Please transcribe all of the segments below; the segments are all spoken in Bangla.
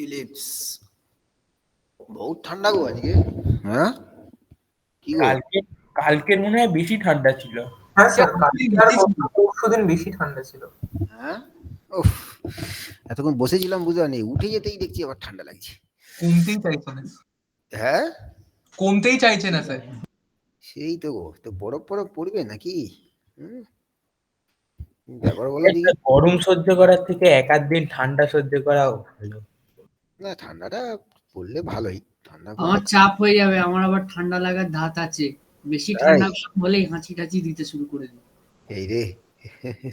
ইলিপস বহুত ঠান্ডা গো আজকে। হ্যাঁ কি গো? কালকের মনে হয় বেশি ঠান্ডা ছিল। হ্যাঁ স্যার, কালকে আর পরশুদিন বেশি ঠান্ডা ছিল। হ্যাঁ উফ, এতক্ষণ বসেছিলাম বুঝতে পারিনি, উঠে যেতেই দেখছি আবার ঠান্ডা লাগছে। কমতেই চাইছে না, হ্যাঁ কমতেই চাইছে না স্যার। সেই তো গো, তো বরফ ফরফ পড়বে নাকি? ব্যাপার বলো দেখি। গরম সহ্য করার থেকে এক আধ দিন ঠান্ডা সহ্য করাও ভালো। না ঠান্ডাটা পড়লে ভালোই। ঠান্ডা আমার চাপ হয়ে যাবে, আমার আবার ঠান্ডা লাগার ধাত আছে, বেশি ঠান্ডা হলেই হাঁচি টাচি দিতে শুরু করে দিই। এই রে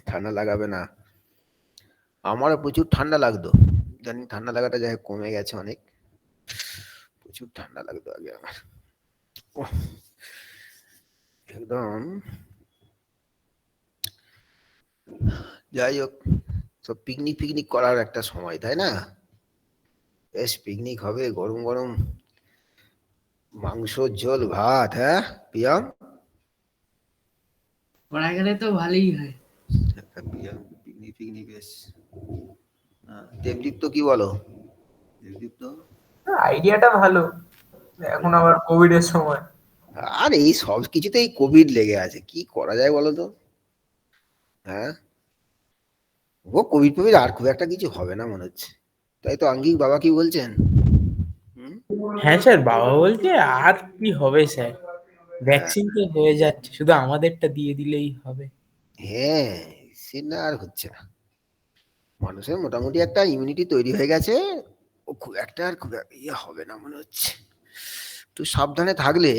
ঠান্ডা লাগাবে না, আমারও প্রচুর ঠান্ডা লাগতো, জানি ঠান্ডা লাগাটা যাই হোক কমে গেছে অনেক, প্রচুর ঠান্ডা লাগতো আগে আমার একদম। যাই হোক, সব পিকনিক ফিকনিক করার একটা সময় তাই না? বেশ পিকনিক হবে, গরম গরম মাংস ঝোল ভাত। হ্যাঁ পিয়াম, করা গেলে তো ভালোই হয়। পিকনিক ফিকনিক বেশ। দেবদীপ্ত কি বলো? দেবদীপ্ত আইডিয়াটা ভালো, এখন আবার কোভিড এর সময়। আর এই সব কিছুতেই কোভিড লেগে আছে, কি করা যায় বলো তো? হ্যাঁ ও কোভিড ফোভিড আর খুব একটা কিছু হবে না মনে হচ্ছে, তাই তো আঙ্গিক বাবা কি বলছেন? হ্যাঁ স্যার, বাবা বলছে আর কি হবে স্যার, ভ্যাকসিন তো হয়ে যাচ্ছে, শুধু আমাদেরটা দিয়ে দিলেই হবে। হ্যাঁ সে না আর হচ্ছে না, মানুষের মোটামুটি একটা ইমিউনিটি তৈরি হয়ে গেছে, ও খুব একটা আর খুব ইয়ে হবে না মনে হচ্ছে, একটু সাবধানে থাকলে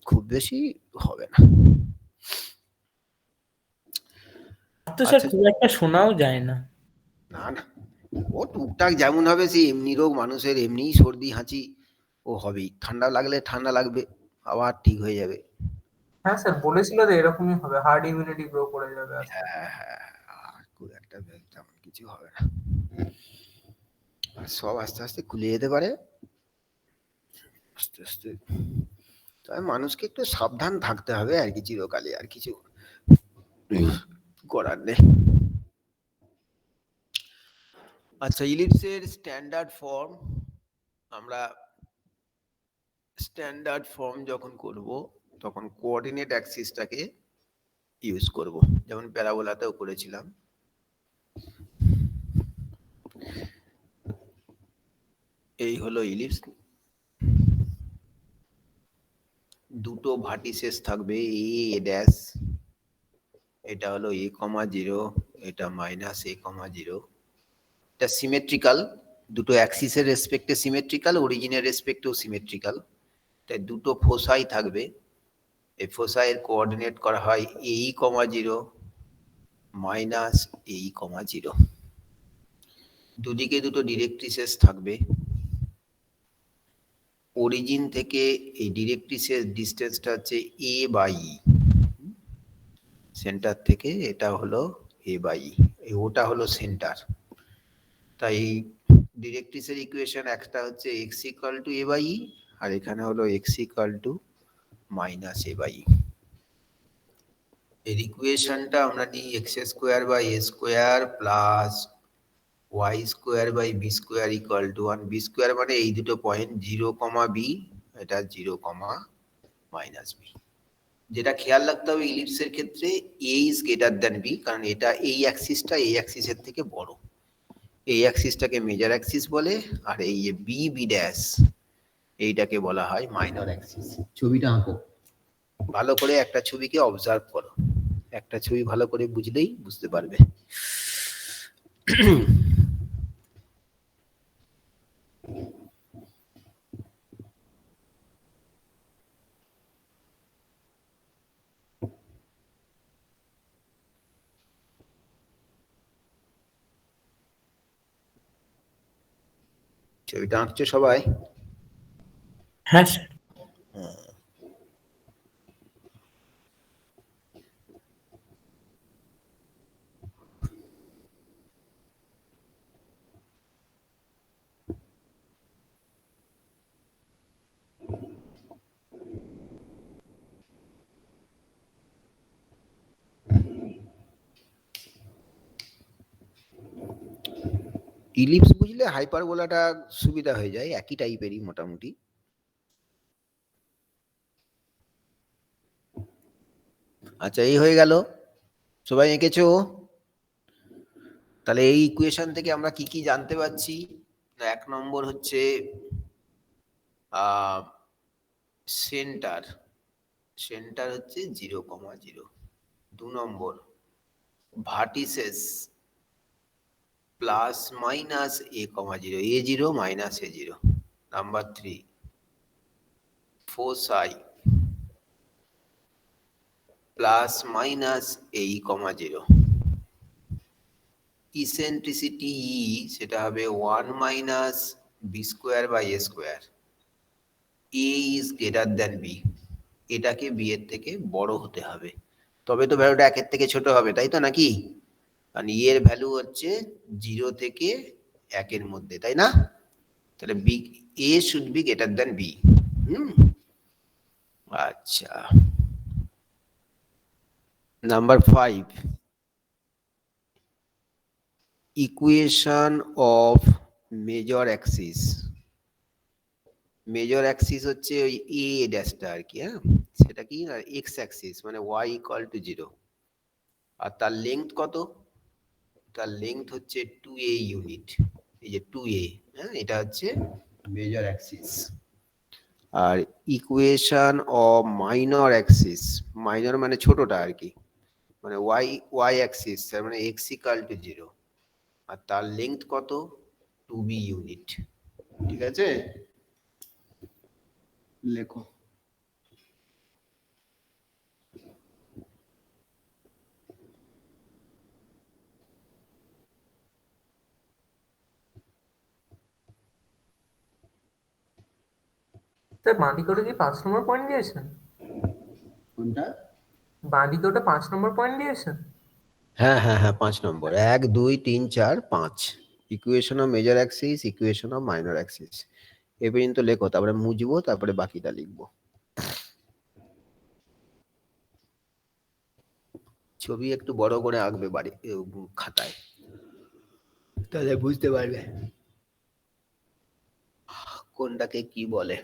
খুব বেশি হবে না। তো স্যার খুব একটা শোনাও যায় না। না না, ও টুকটাক যেমন হবে, সেই এমনি রোগ মানুষের, এমনি সর্দি হাঁচি ও হবেই, ঠান্ডা লাগলে ঠান্ডা লাগবে, আবার ঠিক হয়ে যাবে। হ্যাঁ স্যার বলেছিল যে এরকমই হবে, হার্ড ইমিউনিটি গ্রো করে যাবে। হ্যাঁ আর খুব একটা তেমন কিছু হবে না, আর সব আস্তে আস্তে খুলে যেতে পারে আস্তে আস্তে। তাই মানুষকে একটু সাবধান থাকতে হবে আর কি, চিরকালে আর কিছু করার নেই। আচ্ছা, ইলিপসের স্ট্যান্ডার্ড ফর্ম, আমরা স্ট্যান্ডার্ড ফর্ম যখন করব তখন কোঅর্ডিনেট অ্যাক্সিসটাকে ইউজ করব, যেমন প্যারাবোলাতেও করেছিলাম। এই হলো ইলিপস, দুটো ভার্টিসেস থাকবে এ ড্যাশ, এটা হলো a, 0, এটা -a, 0। এটা সিমেট্রিক্যাল, দুটো অ্যাক্সিসের রেসপেক্টে সিমেট্রিক্যাল, অরিজিনের রেসপেক্টেও সিমেট্রিক্যাল। তাই দুটো ফোসাই থাকবে, এই ফোসাইয়ের কোঅর্ডিনেট করা হয় a, 0 -a, 0। দুদিকে দুটো ডিরেক্ট্রিসেস থাকবে, অরিজিন থেকে এই ডিরেক্ট্রিসের ডিস্টেন্সটা হচ্ছে a/e, সেন্টার থেকে এটা হলো a/e, এই ওটা হলো সেন্টার। তাই ডিরেক্ট্রিসের ইকুয়েশন একটা হচ্ছে x = a/e, আর এখানে হলো x = -a/e। এর ইকুয়েশনটা আমরা নিই x² plus y² b² = 1। b² মানে এই দুটো পয়েন্ট 0, b, এটা 0, -b। যেটা খেয়াল রাখতে হবে ইলিপসের ক্ষেত্রে a is greater than b, কারণ এটা এই অ্যাক্সিসটা এই অ্যাক্সিসের থেকে বড়, এই অ্যাক্সিসটাকে মেজর অ্যাক্সিস বলে, আর এই বি বি ড্যাশ এইটাকে বলা হয় মাইনর অ্যাক্সিস। ছবিটা আঁকো ভালো করে, একটা ছবিকে অবজার্ভ করো, একটা ছবি ভালো করে বুঝলেই বুঝতে পারবে। ছবিটা আঁকছো সবাই? হ্যাঁ স্যার। ইলিপস বুঝলে হাইপারবোলাটা সুবিধা হয়ে যায়, একই টাইপেরই মোটামুটি। আচ্ছা, এই হয়ে গেল, সবাই এঁকেছো? তাহলে এই ইকুয়েশন থেকে আমরা কি কি জানতে পারছি? এক নম্বর হচ্ছে সেন্টার, সেন্টার হচ্ছে 0,0। 2 নম্বর vertices plus minus a,0, a0 minus a0। Number 3 foci plus minus a,0। Eccentricity e সেটা হবে 1 minus B square by A square. A is greater than b, এটাকে বি এর থেকে বড় হতে হবে, তবে তো ভ্যালুটা 1 এর থেকে ছোট হবে, তাই তো নাকি? কারণ ই এর ভ্যালু হচ্ছে 0 থেকে 1 এর মধ্যে, তাই না? তাহলে b, a should be greater than b. আচ্ছা, number 5 equation of major axis. Major axis হচ্ছে ওই এ ড্যাশটা আর কি, হ্যাঁ, সেটা কি না এক্স অ্যাক্সিস, মানে ওয়াই ইকুয়াল টু 0। আর তার লেংথ কত? তার লেংথ হচ্ছে 2a ইউনিট, এই যে 2a, হ্যাঁ, এটা হচ্ছে মেজর অ্যাক্সিস। আর equation of minor axis, minor মানে ছোটটা আর কি, মানে ওয়াই অ্যাক্সিস, তার মানে x ইকুয়াল টু 0, আর তার লেংথ কত? 2b unit. ঠিক আছে, লেখো। স্যার বাঁ দিকে ওটা কি 5 নম্বর পয়েন্ট দিয়েছেন? কোনটা? বাঁ দিকে ওটা 5 নম্বর পয়েন্ট দিয়েছেন? হ্যাঁ হ্যাঁ হ্যাঁ, 5 নম্বর, 1 2 3 4 5 equation of major Axis, equation of minor Axis. এই পর্যন্ত লেখো, তারপরে মুছবো, তারপরে বাকিটা লিখবো। ছবি একটু বড় করে আঁকবে বাড়ি খাতায়, তাহলে বুঝতে পারবে কোনটাকে কি বলে।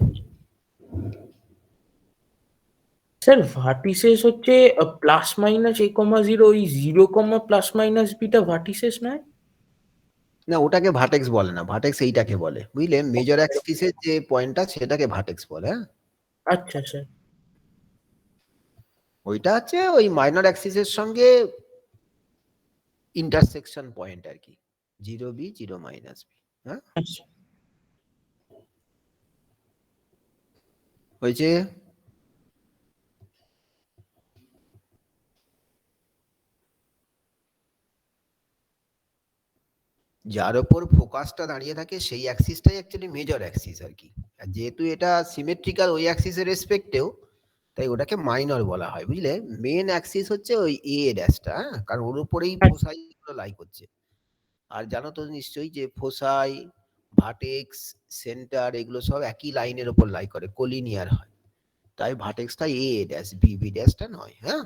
স্যার ভার্টিসেস হচ্ছে প্লাস মাইনাস a,0, ওই 0, প্লাস মাইনাস বিটা ভার্টিসেস নয়? না, ওটাকে ভার্টেক্স বলে না, ভার্টেক্স এইটাকে বলে, বুঝলে? মেজর অ্যাক্সিসের যে পয়েন্টটা সেটাকে ভার্টেক্স বলে। হ্যাঁ, আচ্ছা স্যার। ওইটা হচ্ছে ওই মাইনর অ্যাক্সিসের সঙ্গে ইন্টারসেকশন পয়েন্ট আর কি, 0b 0 মাইনাস বি। হ্যাঁ, আচ্ছা হয়েছে। যার উপর ফোকাসটা দাঁড়িয়ে থাকে সেই অ্যাক্সিসটাই অ্যাকচুয়ালি মেজর অ্যাক্সিস আর কি। আর যেহেতু এটা সিমেট্রিক্যাল ওই অ্যাক্সিসের রেসপেক্টেও, তাই ওটাকে মাইনর বলা হয়, বুঝলে? মেন অ্যাক্সিস হচ্ছে ওই এ ড্যাশটা, কারণ ওর উপরেই ফোসাই লাই করছে। আর জানো তো নিশ্চয়ই যে ফোসাই, ভার্টেক্স, সেন্টার এগুলো সব একই লাইনের উপর লাই করে, কোলিনিয়ার হয়, তাই ভার্টেক্সটা এ ড্যাশ, বি ড্যাশটা নয়। হ্যাঁ,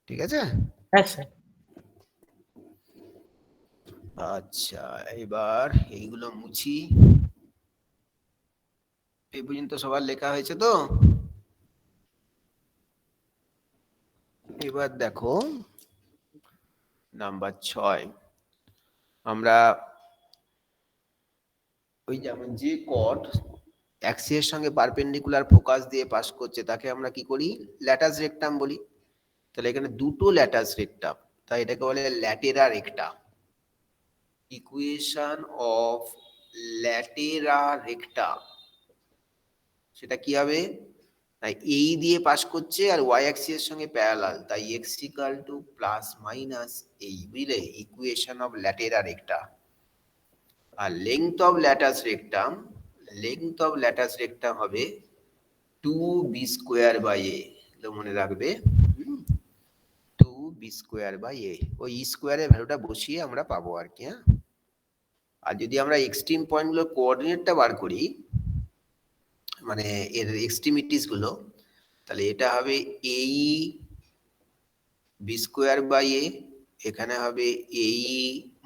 ঠিক আছে। হ্যাঁ স্যার। আচ্ছা, এবার এইগুলো মুছি। এই পর্যন্ত সবার লেখা হয়েছে তো? এবার দেখো নাম্বার 6, আমরা ওই যেমন যে কট অ্যাক্সিসের সঙ্গে পারপেন্ডিকুলার ফোকাস দিয়ে পাস করছে তাকে আমরা কি করি? ল্যাটাস রেক্টাম বলি। তাহলে এখানে দুটো ল্যাটাস রেক্টাম, তাই এটাকে বলে ল্যাটেরা রেক্টা। ইকুয়েশন অফ ল্যাটেরা রেক্টা সেটা কি হবে? তাই এই দিয়ে পাস করছে আর ওয়াই অ্যাক্সিস এর সঙ্গে প্যারালাল, তাই x equal to plus minus এই, বুঝলে? Equation of latera recta. আর length of latus rectum, length of latus rectum হবে 2b স্কোয়ার বাই a, তো মনে রাখবে 2b স্কোয়ার বাই a। ওই স্কোয়ারের ভ্যালুটা বসিয়ে আমরা পাবো আর কি। হ্যাঁ, আর যদি আমরা এক্সট্রিম পয়েন্টগুলোর কোঅর্ডিনেটটা বার করি, মানে এর এক্সট্রিমিটিস গুলো, তাহলে এটা হবে এই বি স্কোয়ার বাই এ, এখানে হবে এই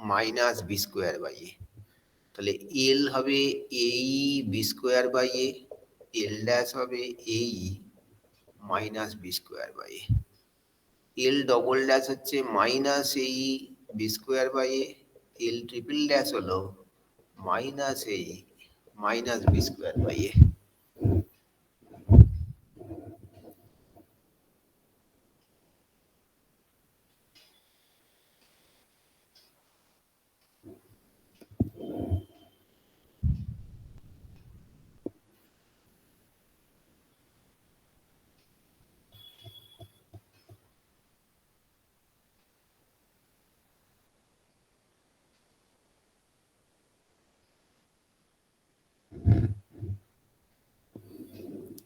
minus B square by A, তাহলে এল হবে এই B square by A, L dash হবে এই minus B square by A, L double dash হচ্ছে মাইনাস এই B square by A, L triple dash হলো মাইনাস এই minus B square by A.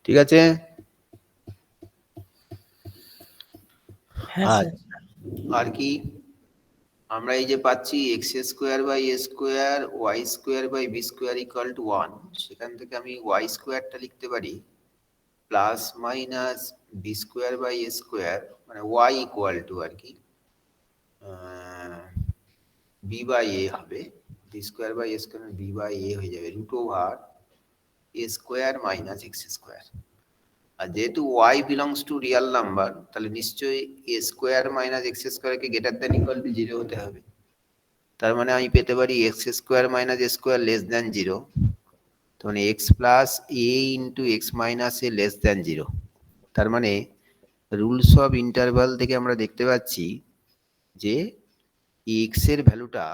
ঠিক আছে, হ্যাঁ আর স্যার। আর কি আমরা এই যে পাচ্ছি x square by A square Y square by B square equal to 1, সেখান থেকে আমি ওয়াই স্কোয়ারটা লিখতে পারি plus minus B square by A square, মানে ওয়াই ইকুয়াল টু আর কি বি বাই এ হবে, B square by A square b by a হয়ে যাবে root over a square minus x square. আর যেহেতু y belongs to real number, তাহলে নিশ্চয়ই এ স্কোয়ার মাইনাস এক্স স্কোয়ারকে গ্রেটার দ্যান ইকুয়াল টু 0 হতে হবে। তার মানে আমি পেতে পারি এক্স স্কোয়ার মাইনাস এ স্কোয়ার লেস দ্যান 0, তো মানে x plus a into x minus a less than 0। তার মানে রুলস অফ ইন্টারভাল থেকে আমরা দেখতে পাচ্ছি যে এক্স এর ভ্যালুটা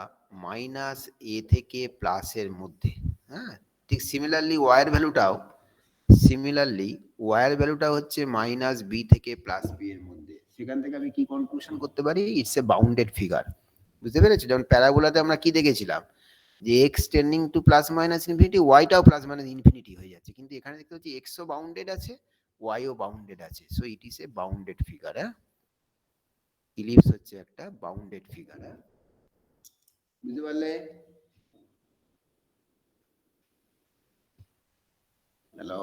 মাইনাস এ থেকে প্লাস এর মধ্যে। হ্যাঁ, ঠিক সিমিলারলি ওয়াই এর ভ্যালুটা হচ্ছে মাইনাস বি থেকে প্লাস বি এর মধ্যে। সেখান থেকে আমি কি কনক্লুশন করতে পারি? It's a bounded figure. বুঝতে পেরেছো? যেমন প্যারাবোলাতে আমরা কি দেখেছিলাম যে x tending to plus minus infinity, ওয়াইটাও প্লাস মাইনাস ইনফিনিটি হয়ে যাচ্ছে, কিন্তু এখানে দেখতে পাচ্ছি এক্সও বাউন্ডেড আছে ওয়াইও বাউন্ডেড আছে, so it is a bounded figure. হ্যাঁ, ইলিপস হচ্ছে একটা বাউন্ডেড ফিগার। হ্যাঁ, বুঝতে পারলে? হ্যালো,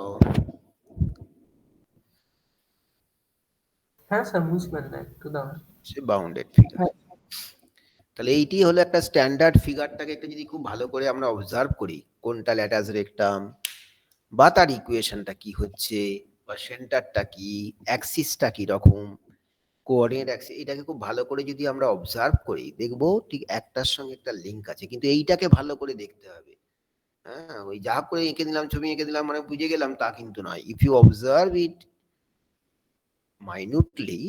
হ্যাঁ স্যার, বুঝবেন না একটু দাঁড়ান। সে বাউন্ডেড ফিগার। তাহলে এইটি হলো একটা স্ট্যান্ডার্ড ফিগারটাকে একটু যদি খুব ভালো করে আমরা অবজার্ভ করি, কোনটা ল্যাটাস রেকটাম বা তার ইকুয়েশনটা কি হচ্ছে বা সেন্টারটা কি, অ্যাক্সিসটা কি রকম, কোঅর্ডিনেট অ্যাক্সিস, এটাকে খুব ভালো করে যদি আমরা অবজার্ভ করি, দেখবো ঠিক একটার সঙ্গে একটা লিঙ্ক আছে। কিন্তু এইটাকে ভালো করে দেখতে হবে। হ্যাঁ, ওই যা করে এঁকে দিলাম, ছবি এঁকে দিলাম মানে বুঝে গেলাম তা কিন্তু নয়। ইফ ইউ অবজার্ভ ইট মাইনুটলি,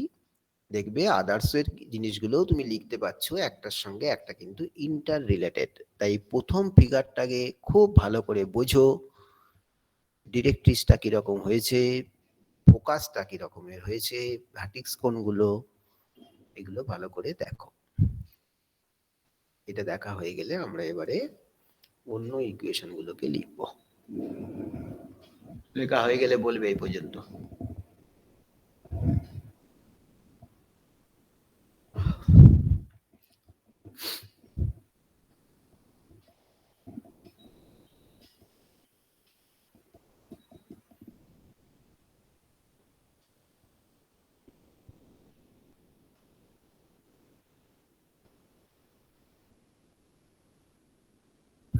দেখবে আদার্স এর জিনিসগুলোও তুমি লিখতে পারছো একটার সঙ্গে একটা কিন্তু ইন্টার রিলেটেড। তাই প্রথম ফিগারটাকে খুব ভালো করে বোঝো, ডিরেক্ট্রিক্সটা কিরকম হয়েছে, ফোকাসটা কি রকমের হয়েছে, ভ্যার্টিক্স কোনগুলো, এগুলো ভালো করে দেখো। এটা দেখা হয়ে গেলে আমরা এবারে অন্য ইকুয়েশন গুলোকে লিখব। লেখা হয়ে গেলে বলবে এই পর্যন্ত।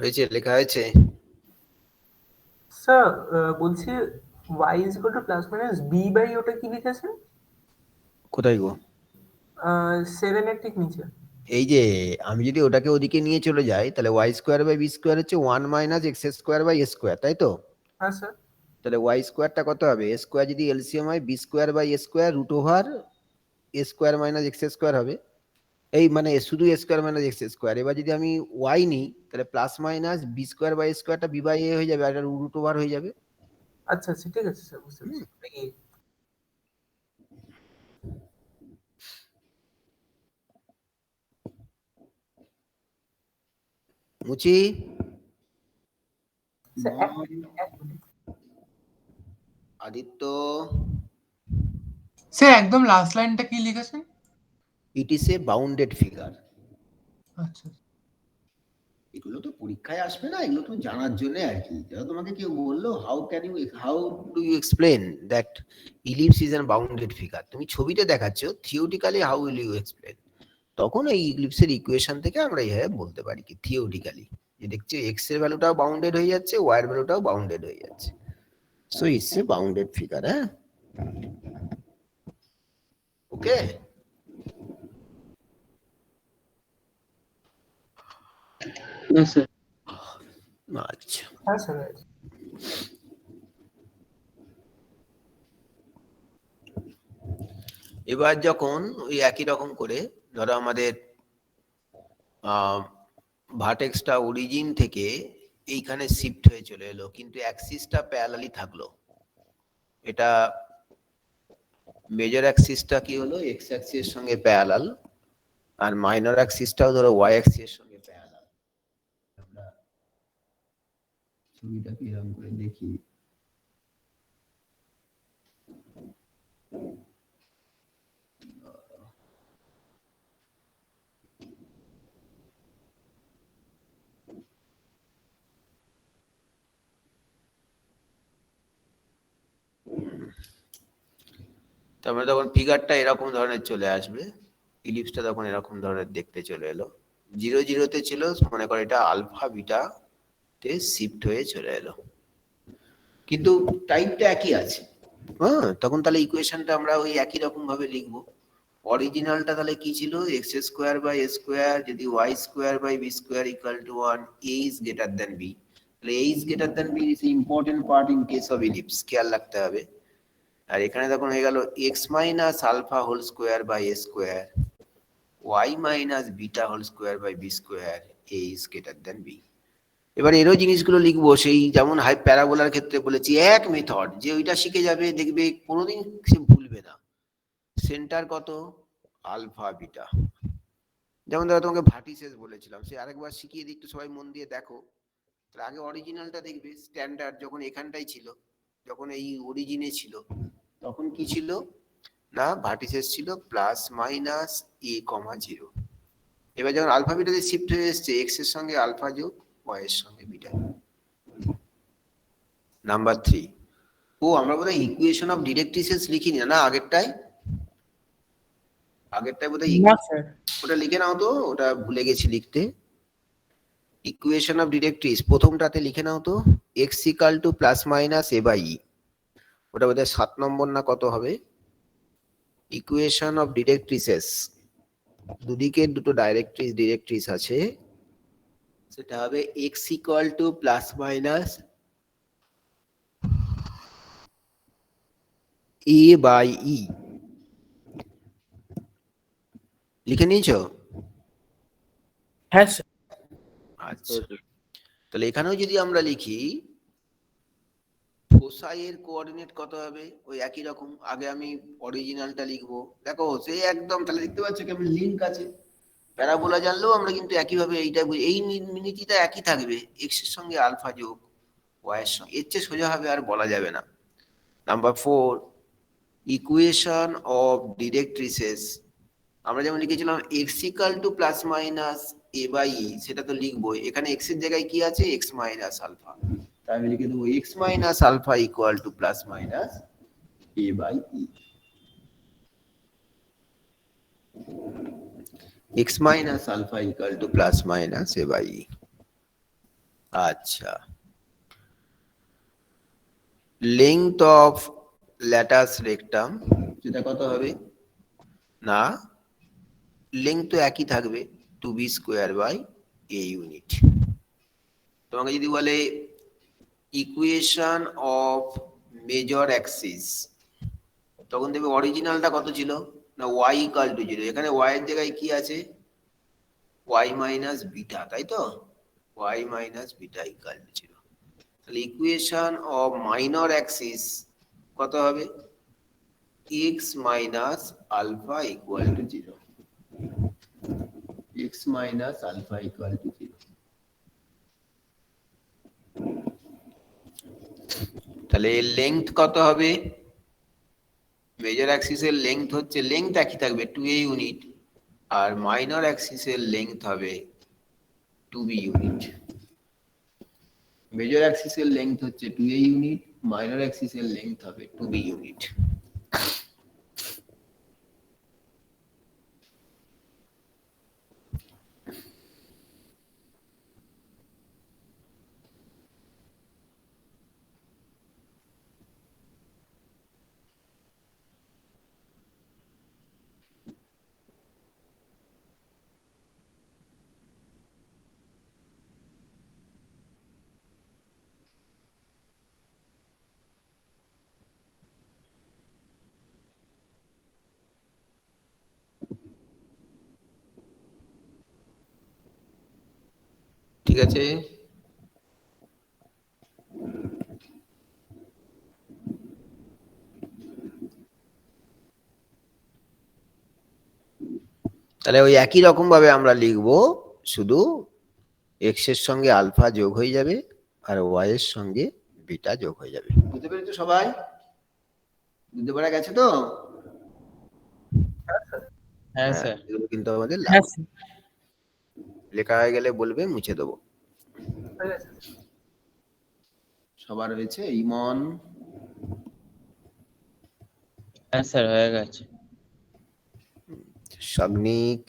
হয়েছে? লেখা হয়েছে? স্যার বলছি y is equal to plus minus b by ওটা কি লিখেছেন? কোথায় গো? 7 এর ঠিক নিচে। এই যে আমি যদি ওটাকে ওদিকে নিয়ে চলে যাই, তাহলে y square by B square হচ্ছে 1 minus x square by A square, তাই তো? হ্যাঁ স্যার। তাহলে ওয়াই স্কোয়ারটা কত হবে? এ স্কোয়ার যদি এলসিএম হয় b square by A square root over a square minus x square হবে। এই মানে শুধু a square minus x square. এবার যদি আমি ওয়াই নিই, তাহলে plus minus B square by স্কোয়ারটা বি বাই এ হয়ে যাবে, আর এটা রুট ওভার হয়ে যাবে। আচ্ছা আচ্ছা, ঠিক আছে স্যার, বুঝতে পেরেছি। মুচি, স্যার এক মিনিট। আদিত্য, স্যার একদম লাস্ট লাইনটা কি লিখেছেন? ইট ইজ এ বাউন্ডেড ফিগার। আচ্ছা, এগুলো তো পরীক্ষায় আসবে না, এগুলো তো জানার জন্য আর কি। যারা তোমাকে কেউ বললো how do you explain that ellipse is an bounded figure, তুমি ছবিতে দেখাচ্ছ, theoretically how will you explain? তখন এই ইক্লিপসের ইকুয়েশন থেকে আমরা এইভাবে বলতে পারি কি থিওরিটিক্যালি যে দেখছি এক্স এর ভ্যালুটাও বাউন্ডেড হয়ে যাচ্ছে ওয়াই এর ভ্যালুটাও বাউন্ডেড হয়ে যাচ্ছে, so it's a bounded figure. হ্যাঁ, ওকে। Yes, sir. আচ্ছা, হ্যাঁ স্যার। এবার যখন ওই একই রকম করে ধরো আমাদের ভার্টেক্সটা অরিজিন থেকে এইখানে শিফট হয়ে চলে এলো, কিন্তু অ্যাক্সিসটা প্যারালালি থাকলো। এটা মেজর অ্যাক্সিসটা কি হলো, এক্স অ্যাক্সিসের সঙ্গে প্যারালাল, আর মাইনর অ্যাক্সিসটাও ধরো ওয়াই অ্যাক্সিসের সঙ্গে প্যারালাল। আমরা ছবিটা কি এরকম করে দেখি, তারপরে তখন ফিগারটা এরকম ধরনের চলে আসবে, ইলিপসটা তখন এরকম ধরনের দেখতে চলে এলো। 0 0 ছিল, মনে করো এটা আলফা বিটা তে শিফট হয়ে চলে এলো, কিন্তু টাইপটা একই আছে। হ্যাঁ, তখন তাহলে ইকুয়েশনটা আমরা ওই একই রকম ভাবে লিখবো। অরিজিনালটা তাহলে কি ছিল, x square by A square যদি y square by B square equal to 1, a is greater than b. তাহলে a is greater than b is important part in case of ellipse, খেয়াল রাখতে হবে। আর এখানে তখন হয়ে গেল x minus alpha whole square by A square, y minus beta whole square by B square, a is greater than b. এবার এরও জিনিসগুলো লিখবো সেই যেমন হাই প্যারাবোলার ক্ষেত্রে বলেছি, এক মেথড যে ওইটা শিখে যাবে দেখবে কোনোদিন সে ভুলবে না। সেন্টার কত, আলফা বিটা। যেমন ধরো তোমাকে ভার্টিসেস বলেছিলাম, সে আরেকবার শিখিয়ে দিই, একটু সবাই মন দিয়ে দেখো। তার আগে অরিজিনালটা দেখবে, স্ট্যান্ডার্ড যখন এখানটাই ছিল, যখন এই অরিজিনে ছিল তখন কি ছিল না, ভার্টিসেস ছিল প্লাস মাইনাস এ কমা 0। এবার যখন আলফা বিটাতে শিফট হয়ে এসছে, এক্স এর সঙ্গে আলফা যোগ ওয়াই এর সঙ্গে বিটা। নাম্বার 3, ও আমরা বোধহয় ইকুয়েশন অফ ডিরেক্ট্রিসেস লিখিনি না, আগেরটাই বোধহয় না স্যার, ওটা লিখে নাও তো, ওটা ভুলে গেছি লিখতে। ইকুয়েশন অফ ডিরেক্ট্রিস প্রথমটাতে লিখে নাও তো, x equal to plus minus a by e, ওটা বোধহয় 7 নম্বর না কত হবে। ইকুয়েশন অফ ডিরেক্ট্রিসেস, দুদিকে দুটো ডিরেক্ট্রিস আছে, সেটা হবে x equal to plus minus a by e. লিখে নিয়েছো? হ্যাঁ স্যার। আচ্ছা, তাহলে এখানেও যদি আমরা লিখি ফোসাই এর কোঅর্ডিনেট কত হবে, ওই একই রকম। আগে আমি অরিজিনালটা লিখবো, দেখো সেই একদম, তাহলে দেখতে পাচ্ছ কেমন লিংক আছে। প্যারাবোলা জানলেও আমরা কিন্তু একইভাবে এইটা এই নীতিটা একই থাকবে, এক্স এর সঙ্গে আলফা যোগ ওয়াই এর সঙ্গে, এর চেয়ে সোজা হবে আর বলা যাবে না। নাম্বার 4, ইকুয়েশন অফ ডিরেক্ট্রিসেস, আমরা যেমন লিখেছিলাম x equal to plus minus a by e, সেটা তো লিখবো। এখানে এক্স এর জায়গায় কি আছে, এক্স মাইনাস আলফা, তাই আমি লিখে দেবো x minus alpha equal to plus minus a by e. X minus alpha equal to plus minus a by e. আচ্ছা, লেংথ অফ ল্যাটাস রেক্টাম, সেটা কত হবে না, লেংথ তো একই থাকবে 2b square by a unit. তোমাকে যদি বলে ইকুয়েশন অফ মেজর অ্যাক্সিস, তখন দেখবে অরিজিনালটা কত ছিল না, y ইকুয়াল টু 0। এখানে y এর জায়গায় কি আছে, y মাইনাস বিটা, তাই তো, y minus beta equal to 0। তাহলে ইকুয়েশন অফ মাইনর অ্যাক্সিস কত হবে, x minus alpha equal to 0, x minus alpha equal to 0। তাহলে এর লেংথ কত হবে, মেজর অ্যাক্সিসের লেংথ হচ্ছে, লেংথ একই থাকবে 2a ইউনিট, আর মাইনর অ্যাক্সিসের লেংথ হবে 2b ইউনিট। মেজর অ্যাক্সিসের লেংথ হচ্ছে 2a ইউনিট, মাইনর অ্যাক্সিসের লেংথ হবে 2b ইউনিট। ঠিক আছে, তাহলে ওই একই রকম ভাবে আমরা লিখবো, শুধু এক্স এর সঙ্গে আলফা যোগ হয়ে যাবে আর ওয়াই এর সঙ্গে বিটা যোগ হয়ে যাবে। বুঝতে পেরেছো সবাই? বুঝতে পারা গেছে তো? হ্যাঁ হ্যাঁ, স্যার। এগুলো কিন্তু আমাদের হ্যাঁ লাগবে। লেখা হয়ে গেলে বলবে, মুছে দেবো। হয়ে গেছে। সবার হয়েছে? ইমন, হ্যাঁ স্যার হয়ে গেছে। সাগ্নিক,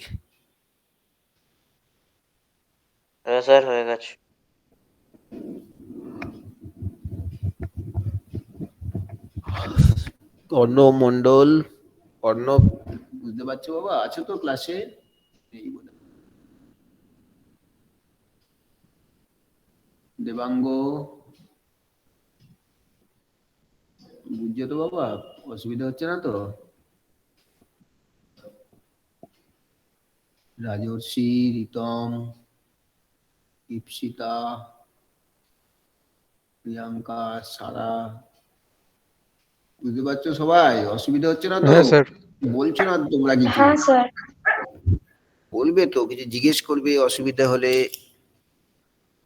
হ্যাঁ স্যার হয়ে গেছে। অর্ণব মন্ডল, অর্ণব বুঝতে পারছো বাবা? আছো তো ক্লাসে? এই বলে। দেবাঙ্গ, বুঝছো তো বাবা? অসুবিধা হচ্ছে না তো? রাজর্ষি, রিতম, ইপসিতা, প্রিয়াঙ্কা, সারা, বুঝতে পারছো সবাই? অসুবিধা হচ্ছে না তো? হ্যাঁ স্যার। বলছো না তোমরা কিছু? হ্যাঁ স্যার। বলবে তো, কিছু জিজ্ঞেস করবে অসুবিধা হলে।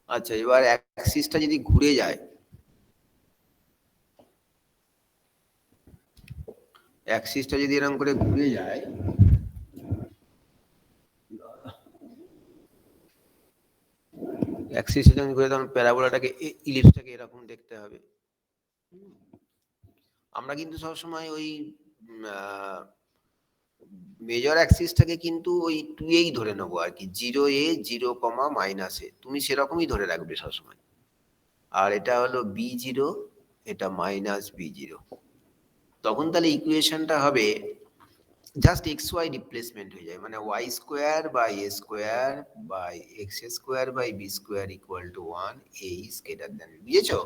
আচ্ছা, এবার অ্যাক্সিসটা যদি ঘুরে যায়, অ্যাক্সিসটা যদি এরকম করে ঘুরে যায়, অ্যাক্সিসটা যখন ঘুরে, তখন প্যারাবোলাটাকে, ইলিপসটাকে এরকম দেখতে হবে। আমরা কিন্তু সবসময় ওই মেজর অ্যাক্সিসটাকে কিন্তু ওই 2 ধরে নেবো আর কি, 0 0 -এ, তুমি সেরকমই ধরে রাখবে সবসময়। আর এটা হলো B0, এটা -B0। তখন তাহলে ইকুয়েশনটা হবে জাস্ট xy রিপ্লেসমেন্ট হয়ে যায়, মানে y square by a square by x square by b square equal to 1, a is greater than. বুঝেছো?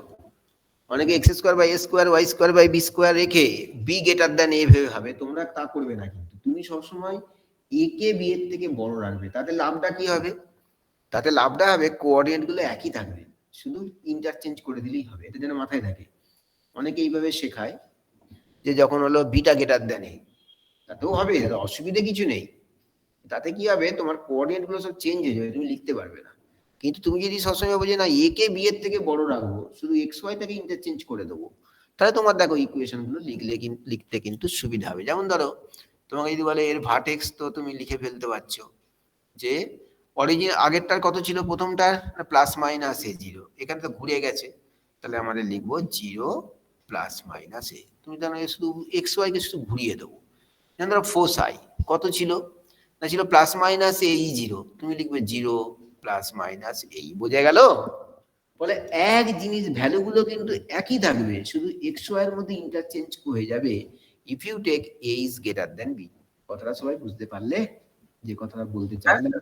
অনেকে x square by a square y square by b square রেখে b গ্রেটার দ্যান a ভেবে হবে, তোমরা তা করবে না। কিন্তু তুমি সবসময় a কে b এর থেকে বড় রাখবে। তাতে লাভটা কি হবে? তাতে লাভটা হবে কোঅর্ডিনেট গুলো একই থাকবে, শুধু ইন্টারচেঞ্জ করে দিলেই হবে। এটা যেন মাথায় থাকে। অনেকে এইভাবে শেখায় যে যখন হলো বিটা গ্রেটার দ্যান a, তাতেও হবে, অসুবিধা কিছু নেই। তাতে কি হবে, তোমার কোঅর্ডিনেট গুলো সব চেঞ্জ হয়ে যাবে, তুমি লিখতে পারবে না। কিন্তু তুমি যদি সবসময় বোঝে না এ কে বি এর থেকে বড় রাখবো, শুধু এক্স ওয়াই থেকে ইন্টারচেঞ্জ করে দেবো, তাহলে তোমার দেখো ইকুয়েশন গুলো লিখতে কিন্তু সুবিধা হবে। যেমন ধরো, তোমাকে যদি বলে এর ভার্টেক্স, তো তুমি লিখে ফেলতে পারছো যে অরিজিন আগেরটার কত ছিল, প্রথমটার প্লাস মাইনাস এ 0, এখানে তো ঘুরে গেছে, তাহলে আমাদের লিখবো 0 প্লাস মাইনাস এ। তুমি জানো শুধু এক্স ওয়াই কে শুধু ঘুরিয়ে দেবো। যেমন ধরো ফোসাই কত ছিল, না ছিল প্লাস মাইনাস এই 0, তুমি লিখবে 0 প্লাস মাইনাস এই। বোঝা গেল? বলে এক জিনিস ভ্যালুগুলো কিন্তু একই থাকবে, শুধু এক্স ওয়াই এর মধ্যে ইন্টারচেঞ্জ হয়ে যাবে if you take a is greater than b। কথাটা সবাই বুঝতে পারলে? যে কথাটা বলতে চাইলাম।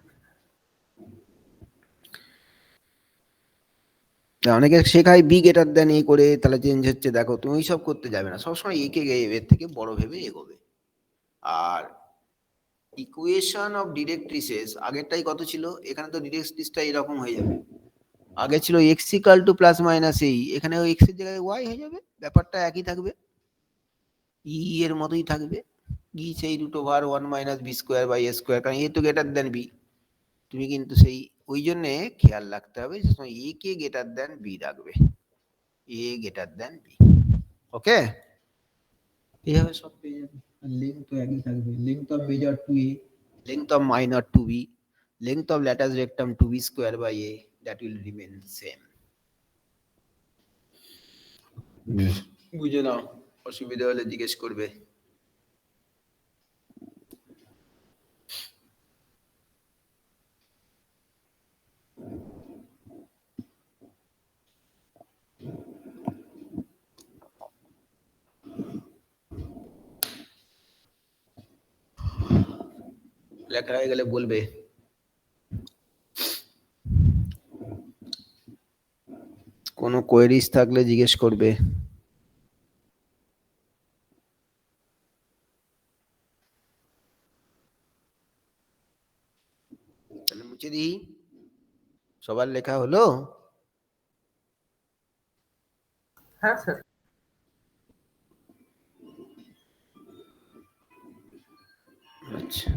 অনেকে শেখায় বি গ্রেটার দ্যান এ করে, তাহলে চেঞ্জ হচ্ছে। দেখো, তুমি সব করতে যাবে না, সবসময় এ কে এর থেকে বড় ভেবে এগোবে। আর ইকুয়েশন অফ ডিরেক্ট্রিসেস আগেরটাই কত ছিল, এখানে তো ডিরেক্ট্রিসটা এরকম হয়ে যাবে। আগে ছিল x equal to plus minus এই, এখানে ওই এক্স এর জায়গায় ওয়াই হয়ে যাবে, ব্যাপারটা একই থাকবে, ই এর মতোই থাকবে। ই সেই √1 - b square by a square, কারণ এ তো গ্রেটার দ্যান বি। তুমি কিন্তু সেই ওই জন্য খেয়াল রাখতে হবে যে এ কে গ্রেটার দ্যান বি রাখবে, a greater than b. Okay, এইভাবে সব পেয়ে যাবে। লেংথ তো একই থাকবে, length of major 2a, length of minor 2b, length of latus rectum 2b square by a, that will remain same. বুঝে নাও, অসুবিধা হলে জিজ্ঞেস করবে। লেখা হয়ে গেলে বলবে। কোনো কোয়েরিজ থাকলে জিজ্ঞেস করবে। তাহলে মুছে দিই। সবার লেখা হলো? হ্যাঁ স্যার। আচ্ছা।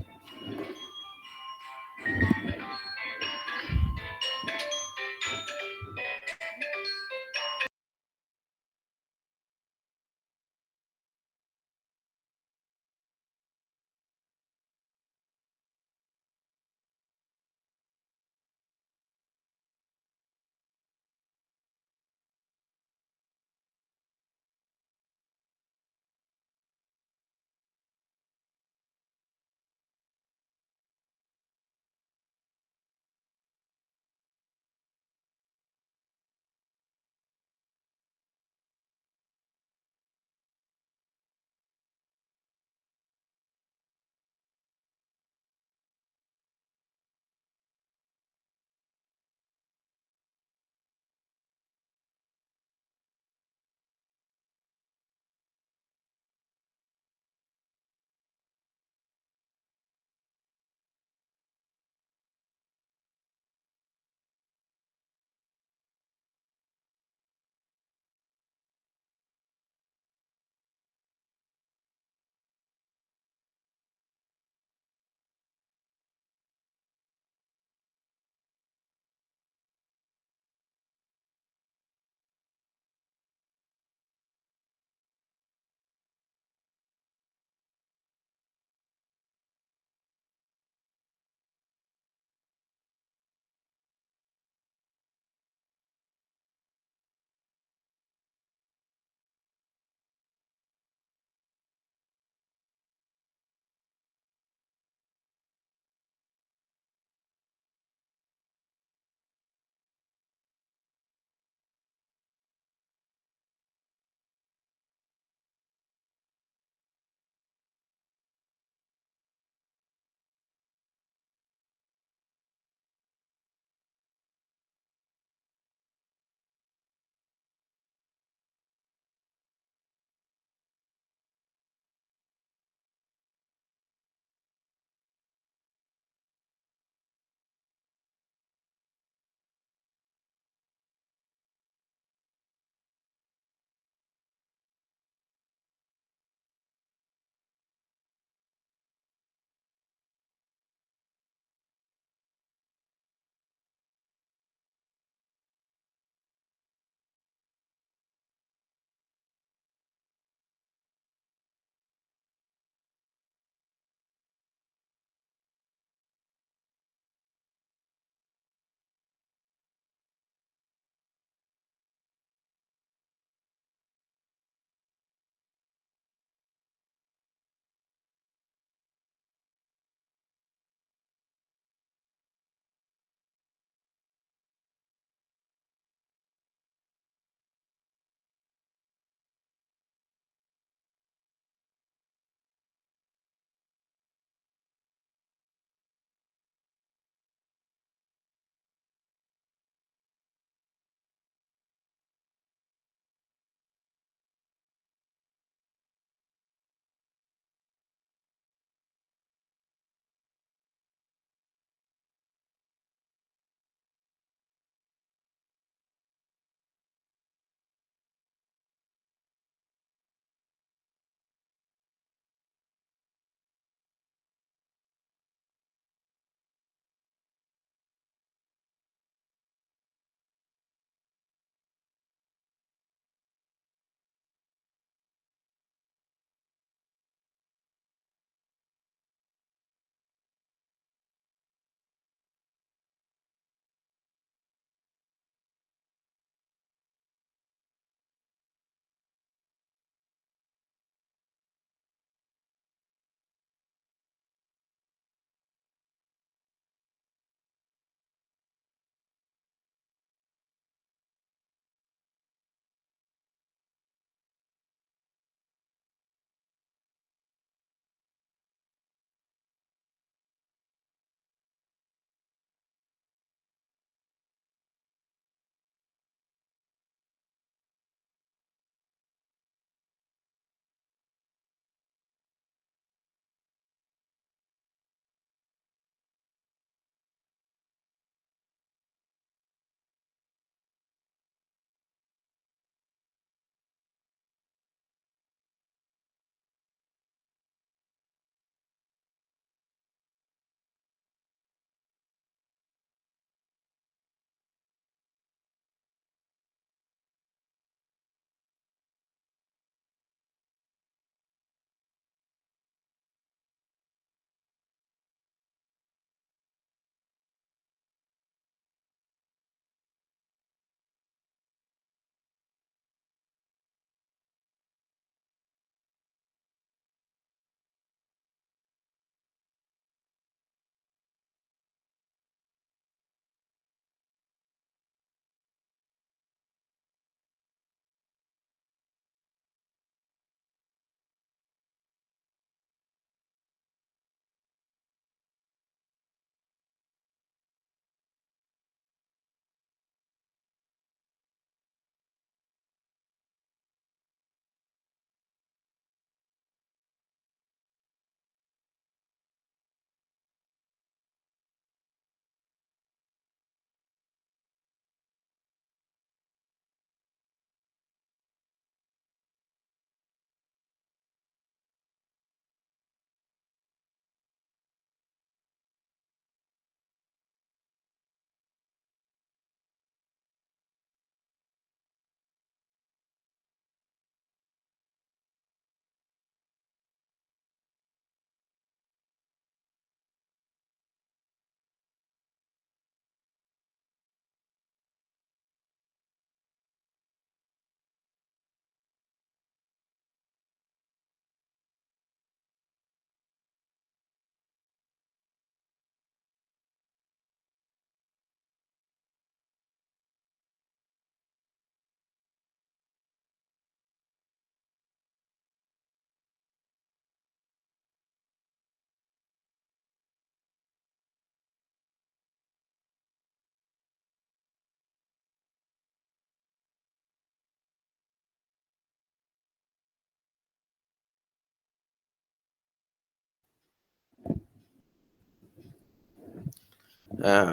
হ্যাঁ,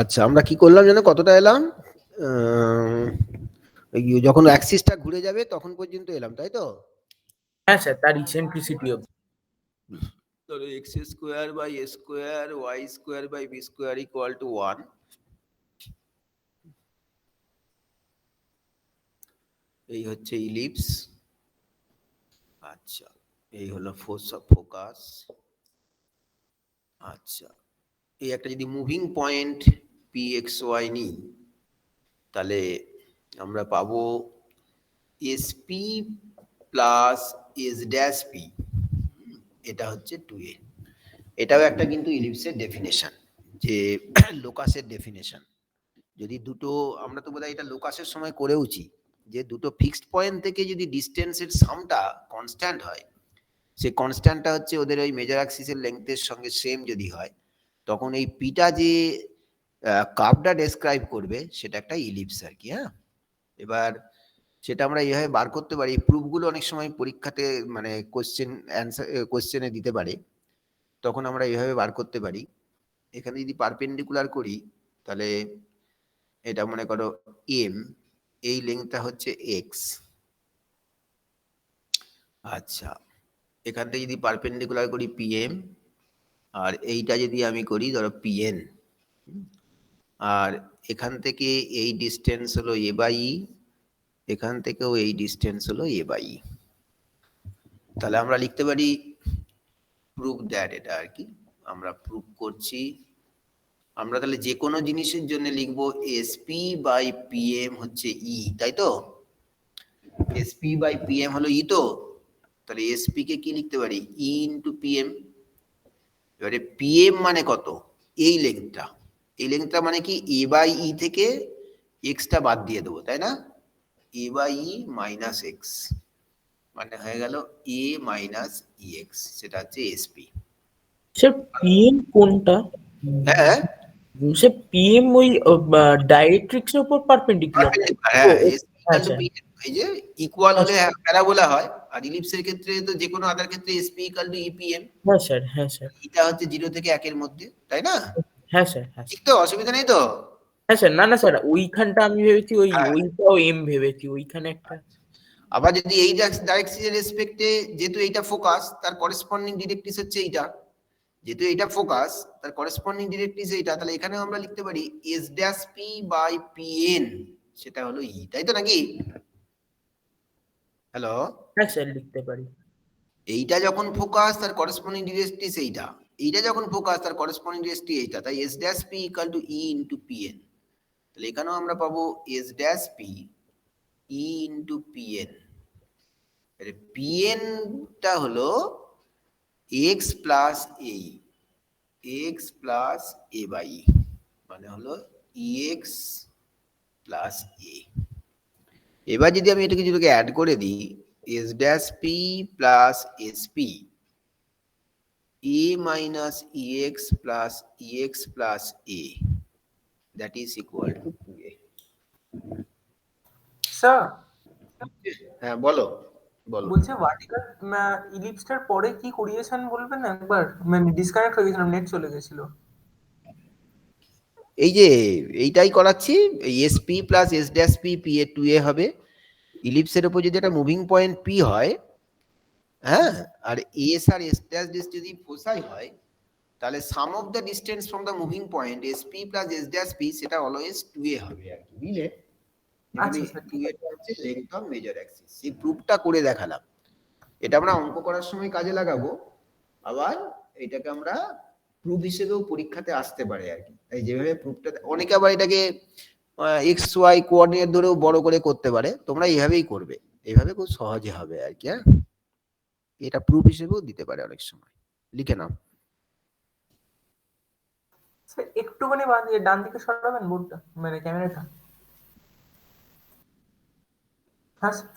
আচ্ছা আমরা কি করলাম জানো, কতটা এলাম? যখন অ্যাক্সিসটা ঘুরে যাবে তখন পর্যন্ত এলাম, তাই তো? হ্যাঁ স্যার, তার ইসেন্ট্রিসিটি অবধি। ধরো X square by A square Y square by B square equal to 1। এই হচ্ছে ইলিপস। আচ্ছা, এই হলো ফোকাস। আচ্ছা, এই একটা যদি moving point P X Y নিই, তাহলে আমরা পাবো SP plus S dash P, এটা হচ্ছে 2a। এটাও একটা কিন্তু ইলিপসের ডেফিনেশন, যে লোকাসের ডেফিনেশন। যদি দুটো, আমরা তো বোধহয় এটা লোকাসের সময় করেওছি, যে দুটো ফিক্সড পয়েন্ট থেকে যদি ডিস্টেন্সের সামটা কনস্ট্যান্ট হয়, সে কনস্ট্যান্টটা হচ্ছে ওদের ওই মেজর অ্যাক্সিসের লেংথের সঙ্গে সেম যদি হয়, তখন এই পিটা যে কার্ভটা ডেসক্রাইব করবে সেটা একটা ইলিপস আর কি। হ্যাঁ, এবার সেটা আমরা এইভাবে বার করতে পারি। প্রুফগুলো অনেক সময় পরীক্ষাতে মানে কোশ্চেনে দিতে পারে, তখন আমরা এইভাবে বার করতে পারি। এখানে যদি পারপেন্ডিকুলার করি, তাহলে এটা মনে করো এম, এই লেংথটা হচ্ছে এক্স। আচ্ছা, এখান থেকে যদি পারপেন্ডিকুলার করি পিএম, আর এইটা যদি আমি করি ধরো পিএন, আর এখান থেকে এই ডিস্টেন্স হলো এ বাই ই, এখান থেকেও এই ডিস্টেন্স হলো এ বাই ই। তাহলে আমরা লিখতে পারি প্রুভ দ্যাট, এটা আর কি আমরা প্রুভ করছি। আমরা তাহলে যে কোনো জিনিসের জন্য লিখবো এসপি বাই পিএম হচ্ছে ই, তাই তো? এসপি বাই পিএম হলো ই, তো তাহলে এসপি কে কি লিখতে পারি, ই ইন্টু পিএম। এবারে পিএম মানে কত, এই লেংথটা, এই লেংথটা মানে কি এ বাই ই থেকে এক্সটা বাদ দিয়ে দেবো, তাই না? এ বাই ই মাইনাস এক্স, মানে হয়ে গেল এ মাইনাস ই এক্স, সেটা হচ্ছে এসপি। স্যার পিএম কোনটা? হ্যাঁ, স্যার পিএম ওই ডাইরেক্ট্রিক্সের উপর পারপেন্ডিকুলার। হ্যাঁ, এসপি ইকুয়াল টু আচ্ছা পি, এই যে ইকুয়াল হলে আচ্ছা, প্যারাবোলা হয়, আর ইলিপসের ক্ষেত্রে তো যে কোনো আদার ক্ষেত্রে এসপি ইকুয়াল টু ইপিএম। হ্যাঁ স্যার, হ্যাঁ স্যার, এটা হচ্ছে 0 থেকে 1 এর মধ্যে, তাই না? হ্যাঁ স্যার, হ্যাঁ ঠিক স্যার, তো, অসুবিধা নেই তো? হ্যাঁ স্যার। না না স্যার, ওইখানটা আমি ভেবেছি ওই হ্যাঁ, ওইটাও এম ভেবেছি, ওইখানে একটা। আবার যদি এই ডাইরেকশনের রেসপেক্টে, যেহেতু এইটা ফোকাস, তার করেসপন্ডিং ডিরেক্ট্রিক্স হচ্ছে এইটা, যেহেতু এইটা ফোকাস তার করেসপন্ডিং ডিরেক্ট্রিক্স এইটা, তাহলে এখানেও আমরা লিখতে পারি S dash P by PN, সেটা হলো ই, তাই তো নাকি? হ্যালো, হ্যাঁ স্যার, লিখতে পারি। এইটা যখন ফোকাস তার করেসপন্ডিং ডিরেক্ট্রিক্স এইটা, এইটা যখন ফোকাস তার করেসপন্ডিং ডিরেক্ট্রিক্স এইটা, তাই S dash P equal to e into PN. তাহলে এখানেও আমরা পাবো S dash P e into PN. PN টা হলো x plus a, x plus a by e, মানে হলো এক্স প্লাস এ। এবার যদি আমি এটাকে যদি অ্যাড করে দিই, S dash P plus S P A minus x plus x plus A, that is equal to 2a। Sir হ্যাঁ বলো, বলো। বলছে ভার্টিকাল ইলিপসটার পরে কি করিয়েছেন বলবেন একবার, মানে ডিসকানেক্ট হয়ে গেছিলাম, নেট চলে গেছিল। এই যে এইটাই করাচ্ছি, SP plus S dash P P A 2a হবে। ইলিপসের উপর যদি একটা মুভিং পয়েন্ট পি হয়, হ্যাঁ, আর এস আর এস ড্যাশ ড্যাশ যদি ফোসাই হয়, তাহলে sum of the distance from the moving point SP plus S dash P, সেটা অলওয়েজ 2a হবে আর কি, বুঝলে? এখানে আচ্ছা স্যার, ঠিক 2a আছে। টা হচ্ছে লেংথ অফ মেজর অ্যাক্সিস। এই প্রুফটা করে দেখালাম, এটা আমরা অঙ্ক করার সময় কাজে লাগাবো। আবার এটাকে আমরা প্রুফ হিসেবেও পরীক্ষাতে আসতে পারে আর কি। তাই যেভাবে প্রুফটা, অনেকে আবার এটাকে এক্স ওয়াই কোঅর্ডিনেট ধরেও বড় করে করতে পারে, তোমরা এইভাবেই করবে, এইভাবে খুব সহজে হবে আর কি। হ্যাঁ, এটা প্রুফ হিসেবেও দিতে পারে অনেক সময়, লিখে নাও। স্যার একটুখানি ডান দিকে সরাবেন বোর্ডটা, মানে ক্যামেরাটা। হ্যাঁ স্যার।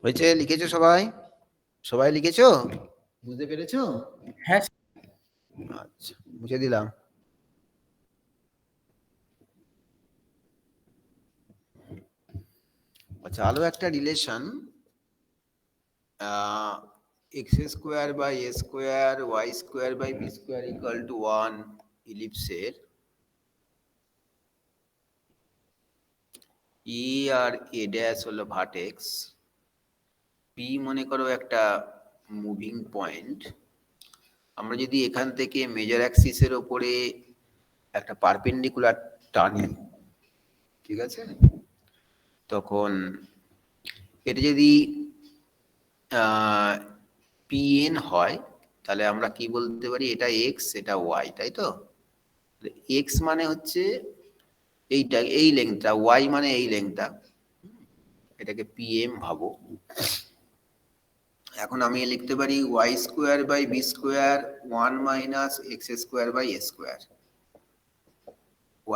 হয়েছে? লিখেছো সবাই? সবাই লিখেছো? বুঝতে পেরেছো? হ্যাঁ আচ্ছা, মুছে দিলাম। আচ্ছা, আরো একটা relation, x square by a square y square by b square equal to 1 ইলিপসের e আর a ড্যাশ হলো ভার্টেক্স, p মনে করো একটা মুভিং পয়েন্ট। আমরা যদি এখান থেকে মেজর অ্যাক্সিসের উপরে একটা পারপেন্ডিকুলার টানি, ঠিক আছে, তখন এটা যদি pn হয় তাহলে আমরা কি বলতে পারি, এটা x এটা y, তাই তো? x মানে হচ্ছে এইটা, এই লেংথটা, y মানে এই লেংথটা, এটাকে pm ভাবো। এখন আমি লিখতে পারি y square by B square 1 minus x square by A square,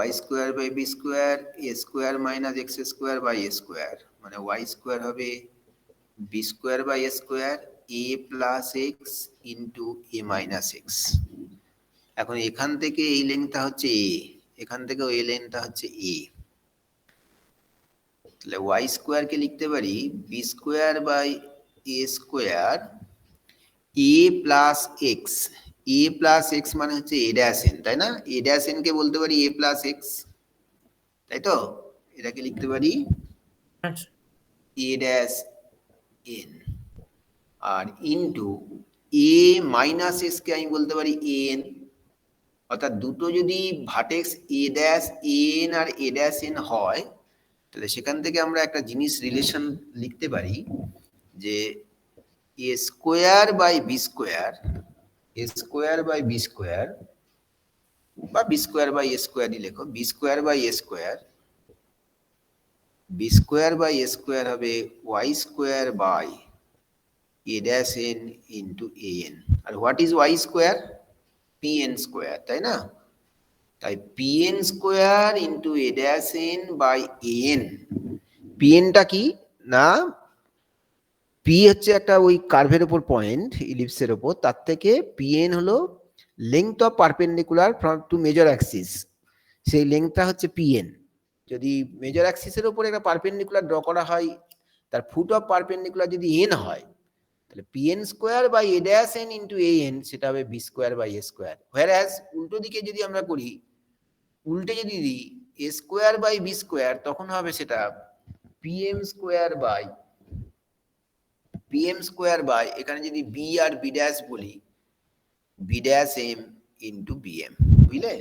y square by B square A square minus x square by A square, মানে y স্কোয়ার হবে B square by A square A plus X into A minus X. এখন এখান থেকে এই লেন্থটা হচ্ছে এ, এখান থেকে এই লেন্থটা হচ্ছে এ, তাহলে y স্কোয়ার কে লিখতে পারি B square by A square A plus X, A plus X মানে হচ্ছে এ ড্যাশ এন, তাই না? এ ড্যাশ এন কে বলতে পারি এ প্লাস এক্স, তাই তো? এটাকে লিখতে পারি এ dash N, R into A minus x কে আমি বলতে পারি এন। অর্থাৎ দুটো যদি ভার্টেক্স এ ড্যাশ এন আর এ ড্যাশ এন হয় তাহলে সেখান থেকে আমরা একটা জিনিস রিলেশন লিখতে পারি যে a square by B square, A square by B square বা বি স্কোয়ার বাই এ স্কোয়ারই লেখো, b square by A square, B square by A square হবে y square by A dash N into A N. আর what is y square? P N square, তাই না? তাই P N square into A dash N by A N. P এনটা কি না, পি হচ্ছে একটা ওই কার্ভের উপর পয়েন্ট, ইলিপসের উপর, তার থেকে পি এন হলো length of perpendicular from to major axis, সেই লেংথটা হচ্ছে পি এন। যদি মেজর অ্যাক্সিসের উপর একটা পারপেন্ডিকুলার ড্র করা হয়, তার ফুট অফ পারপেন্ডিকুলার যদি এন হয় তাহলে P N square by A dash N into A N, সেটা হবে B square by A square. Whereas উল্টো দিকে যদি আমরা করি, উল্টে যদি দিই a square by B square, তখন হবে সেটা PM square by PM square by, এখানে যদি বি আর বি ড্যাশ বলি, B dash M into BM, বুঝলে?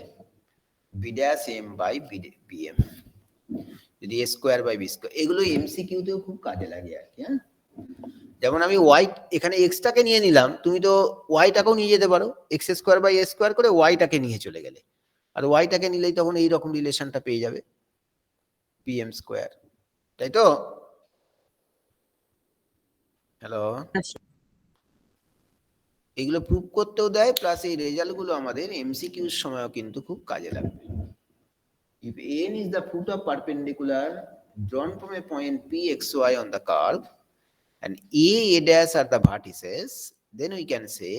B dash M by BM, যদি a square by B square. এগুলো এমসিকিউতেও খুব কাজে লাগে আর কি। হ্যাঁ, যেমন আমি ওয়াই এখানে এক্সটাকে নিয়ে নিলাম, তুমি তো ওয়াইটাকেও নিয়ে যেতে পারো, X square by A square করে ওয়াইটাকে নিয়ে চলে গেলে, আর ওয়াইটাকে নিলেই তখন এইরকম রিলেশনটা পেয়ে যাবে পিএম স্কোয়ার, তাই তো? হ্যালো, এগুলো প্রুভ করতেও দেয়, প্লাস এই রেজাল্টগুলো আমাদের এমসিকিউর সময়ও কিন্তু খুব কাজে লাগবে। If n is the foot of perpendicular drawn from a point pxy on the curve and a dash are the vertices, then we can say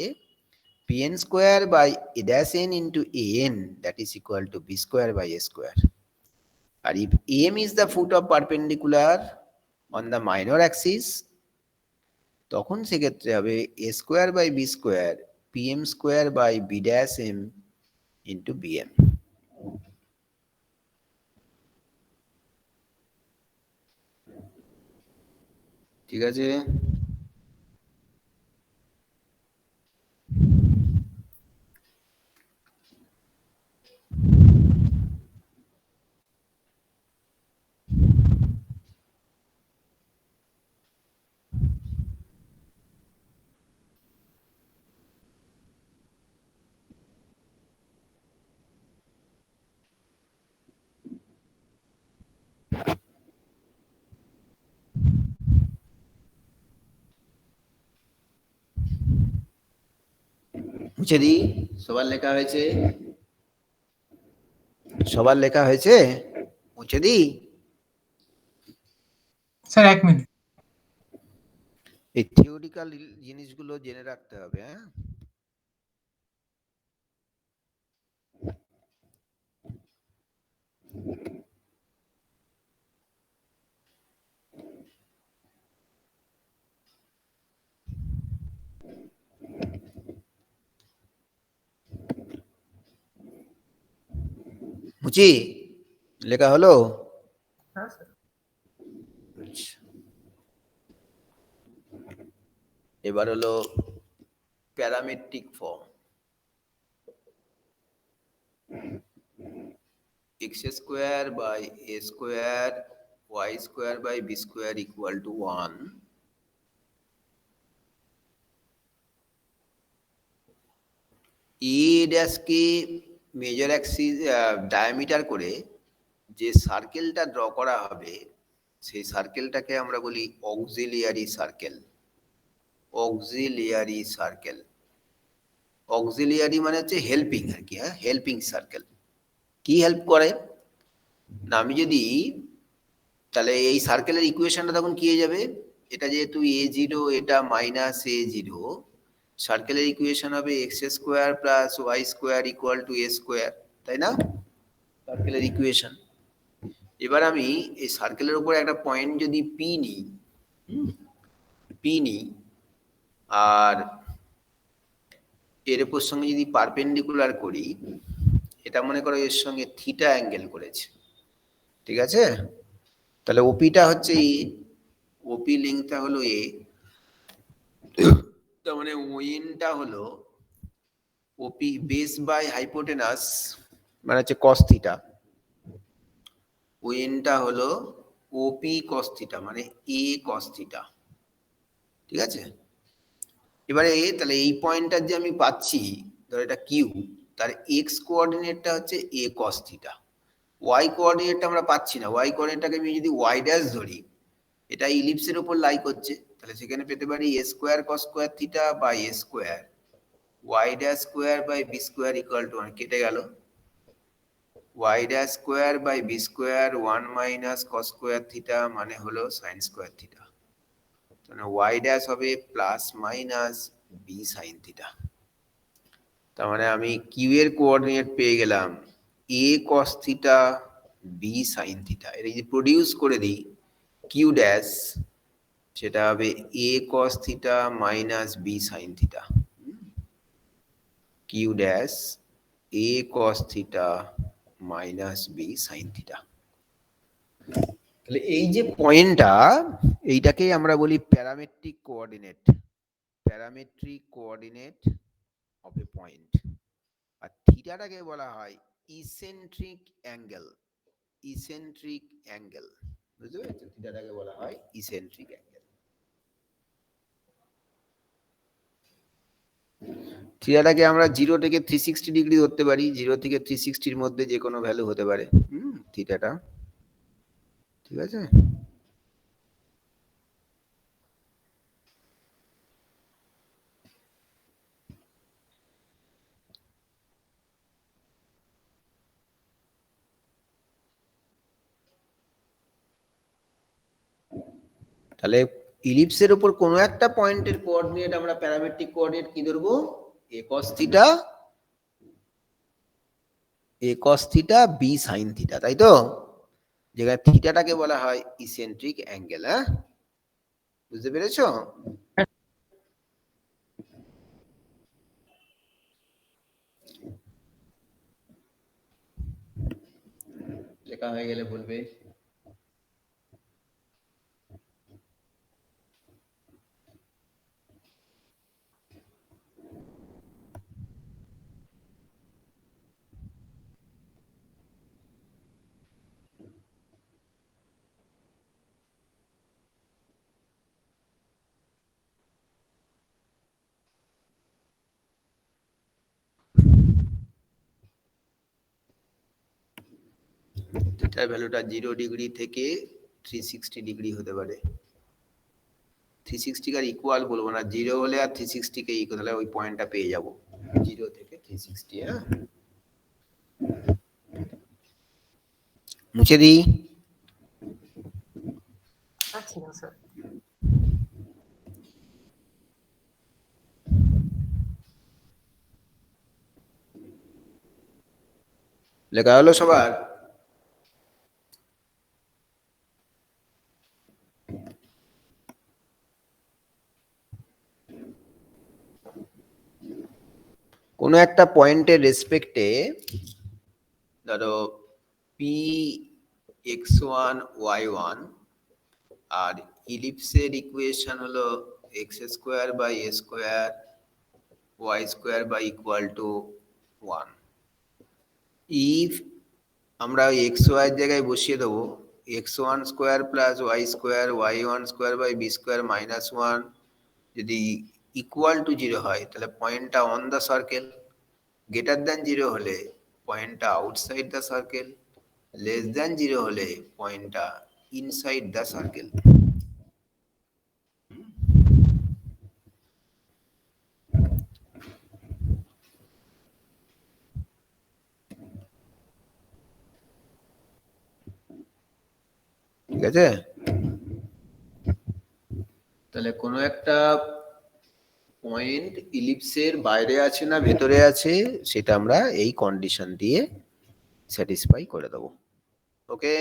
pn square by a dash n into an, that is equal to b square by a square. And if m is the foot of perpendicular on the minor axis, তখন সেক্ষেত্রে হবে a square by b square pm square by b dash m into bm। ঠিক আছে? মুছে দিই, সবার লেখা হয়েছে? সবার লেখা হয়েছে? মুছে দিই? Sir 1 minute. এই থিওরিক্যাল জিনিসগুলো জেনে রাখতে হবে, হ্যাঁ। মুচি লেখা হলো? হ্যাঁ স্যার। আচ্ছা। এবার হলো parametric form. x square by a square y square by b square equal to 1। A ড্যাশকে মেজর অ্যাক্সিস ডায়ামিটার করে যে সার্কেলটা ড্র করা হবে সেই সার্কেলটাকে আমরা বলি auxiliary circle. Auxiliary circle, auxiliary মানে হচ্ছে হেল্পিং আর কি, হ্যাঁ, হেল্পিং সার্কেল। কি হেল্প করে না, আমি যদি তাহলে এই সার্কেলের ইকুয়েশনটা তখন কি হয়ে যাবে, এটা যেহেতু a0 এটা মাইনাস a0, সার্কেলের ইকুয়েশন হবে x square plus y square equal two a square, তাই না? সার্কেলের ইকুয়েশন। এবার আমি এই সার্কেলের উপর একটা পয়েন্ট যদি p নিই, আর এর উপর সঙ্গে যদি পারপেন্ডিকুলার করি, এটা মনে করো এর সঙ্গে থিটা অ্যাঙ্গেল করেছে, ঠিক আছে? তাহলে ওপিটা হচ্ছে এ, ওপি লেংথটা হলো এ, তার মানে ওইনটা হলো ওপি বেস বাই হাইপোটেনাস মানে হচ্ছে কস থিটা, ওইনটা হলো ওপি কস থিটা মানে এ কস থিটা, ঠিক আছে? এবারে তাহলে এই পয়েন্টটা যে আমি পাচ্ছি, ধর এটা কিউ, তার এক্স কোঅর্ডিনেটটা হচ্ছে এ কস থিটা, ওয়াই কোঅর্ডিনেটটা আমরা পাচ্ছি না, ওয়াই কোঅর্ডিনেটটাকে আমি যদি ওয়াই ড্যাশ ধরি, এটা ইলিপসের উপর লাই করছে, তাহলে সেখানে পেতে পারি a square cos square theta by A square y dash square by B square equal to 1, কেটে গেল, y dash square by B square 1 minus cos square theta মানে হলো সাইন স্কোয়ার থিটা, তাহলে ওয়াই ড্যাশ হবে plus minus b sine theta. তার মানে আমি কিউ এর কোঅর্ডিনেট পেয়ে গেলাম a cos theta b sine theta. এটা যদি প্রডিউস করে দিই কিউ ড্যাশ, সেটা হবে a cos theta minus b sine theta, Q dash a cos theta minus b sine theta. তাহলে এই যে পয়েন্টটা, এইটাকে আমরা বলি parametric coordinate, parametric coordinate of a point. আর থিটাটাকে বলা হয় ইসেন্ট্রিক অ্যাঙ্গেল, ইসেন্ট্রিক অ্যাঙ্গেল, বুঝতে পেরেছো? থিটাটাকে বলা হয় ইসেন্ট্রিক অ্যাঙ্গেল। থিটাটাকে আমরা 0 থেকে 360 ডিগ্রি ধরতে পারি, 0 থেকে 360 এর মধ্যে যে কোনো ভ্যালু হতে পারে থিটাটা, ঠিক আছে? তাহলে ইলিপসের উপর কোনো একটা পয়েন্টের কোঅর্ডিনেট আমরা প্যারামেট্রিক কোঅর্ডিনেট কি ধরবো, a cos theta, a cos theta b sine theta, তাই তো? যেখানে থিটাটাকে বলা হয় ইসেন্ট্রিক অ্যাঙ্গেল, হ্যাঁ, বুঝতে পেরেছো? লেখা হয়ে গেলে বলবে। থিটার ভ্যালুটা 0 ডিগ্রি থেকে 360 ডিগ্রি হতে পারে। 360 আর ইকুয়াল বলবো না, 0 হলে আর 360 কে ইকুয়াল, তাহলে ওই পয়েন্টটা পেয়ে যাব 0 থেকে 360, হ্যাঁ। মুছে দিই। আচ্ছা স্যার। লেখা হলো সবার? কোনো একটা পয়েন্টের রেসপেক্টে ধরো P x one y one আর ইলিপসের ইকুয়েশন হলো x square by A square Y square by equal to one. If আমরা এক্স ওয়াই এর জায়গায় বসিয়ে দেবো x one square plus Y square y one square by B square minus one যদি ইকুয়াল টু জিরো হয় তাহলে পয়েন্টটা on the circle, greater than zero হলে পয়েন্টটা outside the circle, less than zero হলে পয়েন্টটা ইনসাইড দ্য সার্কেল। ঠিক আছে? তাহলে কোনো একটা পয়েন্ট ইলিপসের বাইরে আছে না ভেতরে আছে সেটা আমরা এই কন্ডিশন দিয়ে স্যাটিসফাই করে দেবো। ওকে,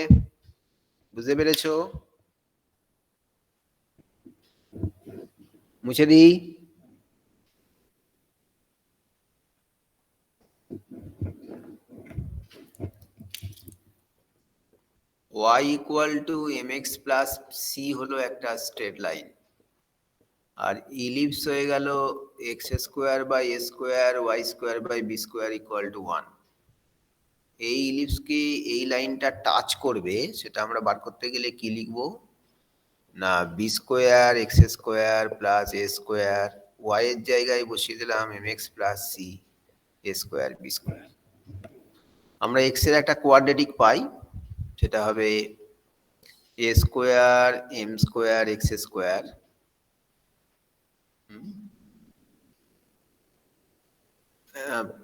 বুঝতে পেরেছো? মুছে দিই। y equal to mx plus c হলো একটা স্ট্রেট লাইন, আর ইলিপস হয়ে গেল X square by A square Y square by B square equal to one. এই ইলিপসকে এই লাইনটা টাচ করবে সেটা আমরা বার করতে গেলে কি লিখবো না, b square x square plus a square y এর জায়গায় বসিয়ে দিলাম mx plus c a square B square. আমরা এক্স এর একটা কোয়াড্রেটিক পাই, সেটা হবে a square m square x square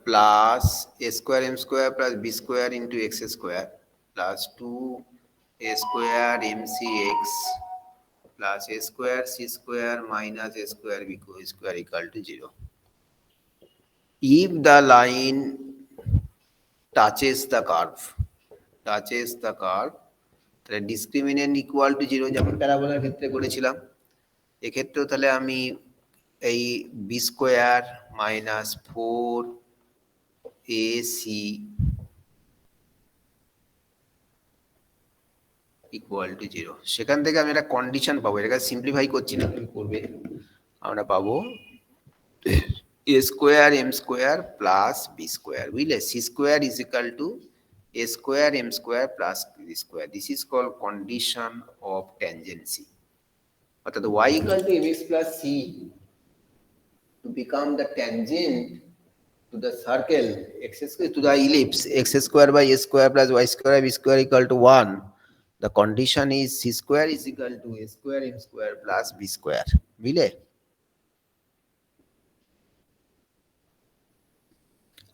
plus a square m square plus b square into x square plus two a square m c x plus a square c square minus A square B square equal to zero. If the line touches the curve, তাহলে ডিসক্রিমিনেন্ট ইকুয়াল টু জিরো, যেমন প্যারাবোলার ক্ষেত্রে করেছিলাম। এক্ষেত্রেও তাহলে আমি এই B square minus four A C equal to zero, সেখান থেকে আমি একটা কন্ডিশন পাবো। এটাকে সিম্পলিফাই করছি না, তুমি করবে। আমরা পাবো a square m square plus b square, বুঝলে? c square is equal to a square m square plus b square. This is called condition of tangency. অর্থাৎ y equal to mx plus c to become the tangent to the circle x square to the ellipse x square by a square plus y square b square equal to 1. The condition is c square is equal to a square m square plus b square, বুঝলে?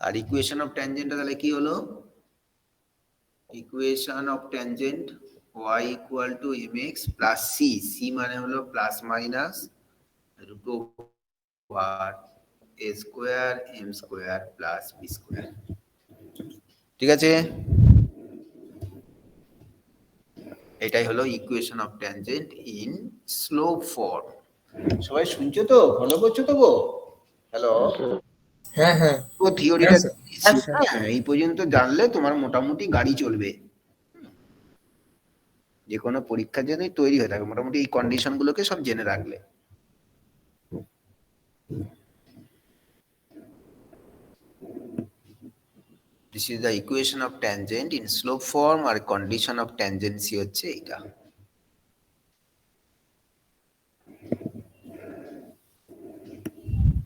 আর ইকুয়েশন অফ ট্যানজেন্ট তাহলে কি হলো? Equation of tangent y equal to mx plus c, c মানে হলো plus minus root over a square m square plus b square. ঠিক আছে, এটাই হলো equation of tangent in slope form. সবাই শুনছো তো? ফলো করছো তো গো? হ্যালো, হ্যাঁ হ্যাঁ তো থিওরিটা হ্যাঁ, স্যার। এই পর্যন্ত জানলে তোমার মোটামুটি গাড়ি চলবে, যে কোনো পরীক্ষার জন্যই তৈরি হয়ে থাকে। মোটামুটি এই কন্ডিশন গুলোকে সব জেনে রাখলে। This is the equation of tangent in slope form, R condition of tangency হচ্ছে এটা।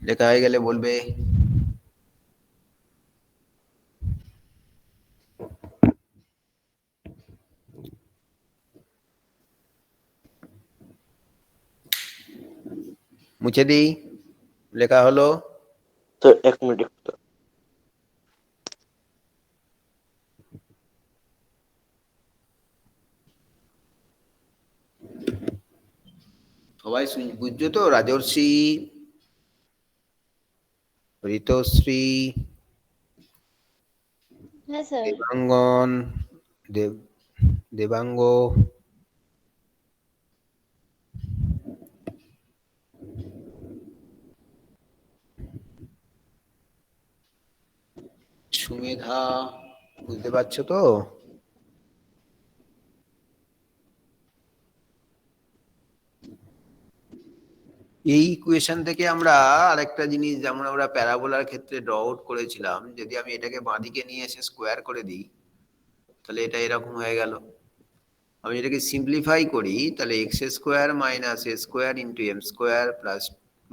লেখা হয়ে গেলে বলবে। মুছে দিই। লেখা হলো। তো এক মিনিট। সবাই বুঝছো তো? রাজর্ষি, ঋতশ্রী, হ্যাঁ স্যার। দেবাঙ্গন, দেবাঙ্গ, সুমেধা, বুঝতে পারছো তো? এই ইকুয়েশন থেকে আমরা আরেকটা জিনিস, যেমন আমরা প্যারাবোলার ক্ষেত্রে ড্র আউট করেছিলাম, যদি আমি এটাকে বাঁদিকে নিয়ে এসে স্কোয়ার করে দিই তাহলে এটা এরকম হয়ে গেল। আমি এটাকে সিম্পলিফাই করি তাহলে x square minus A square into M square plus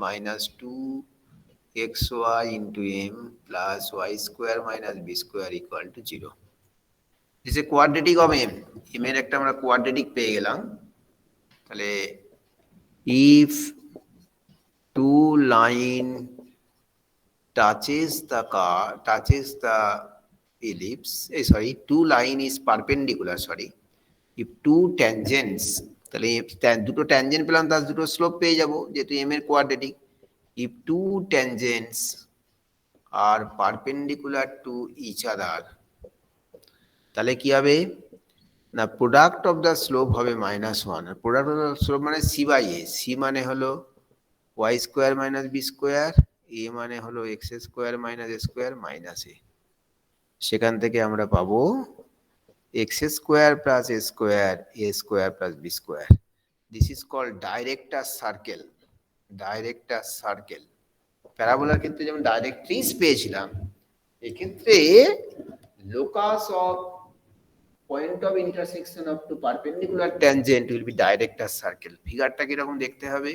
minus 2xy into M plus Y square minus B square equal to 0। This a quadratic of M. এম এর একটা আমরা কোয়াড্রেটিক পেয়ে গেলাম। তাহলে if two line touches the ellipse, two line is perpendicular, if two tangents, তাহলে দুটো ট্যানজেন্ট পেলাম তার দুটো স্লোপ পেয়ে যাব যেহেতু এম এর quadratic. if two tangents are perpendicular to each other, তাহলে কি হবে না, প্রোডাক্ট অফ দ্য স্লোপ হবে -1। আর প্রোডাক্ট অফ দ্য স্লোপ মানে সি বাই এ। সি মানে হলো y square minus B square, a মানে হলো x square minus A square minus a. সেখান থেকে আমরা পাবো x square plus a square, A square plus b square. This is called director circle. Director circle প্যারাবোলার ক্ষেত্রে যেমন ডাইরেক্ট্রিস পেয়েছিলাম, এক্ষেত্রে locus of point of intersection of two perpendicular tangent will be ডাইরেক্টার circle. ফিগারটা কিরকম দেখতে হবে,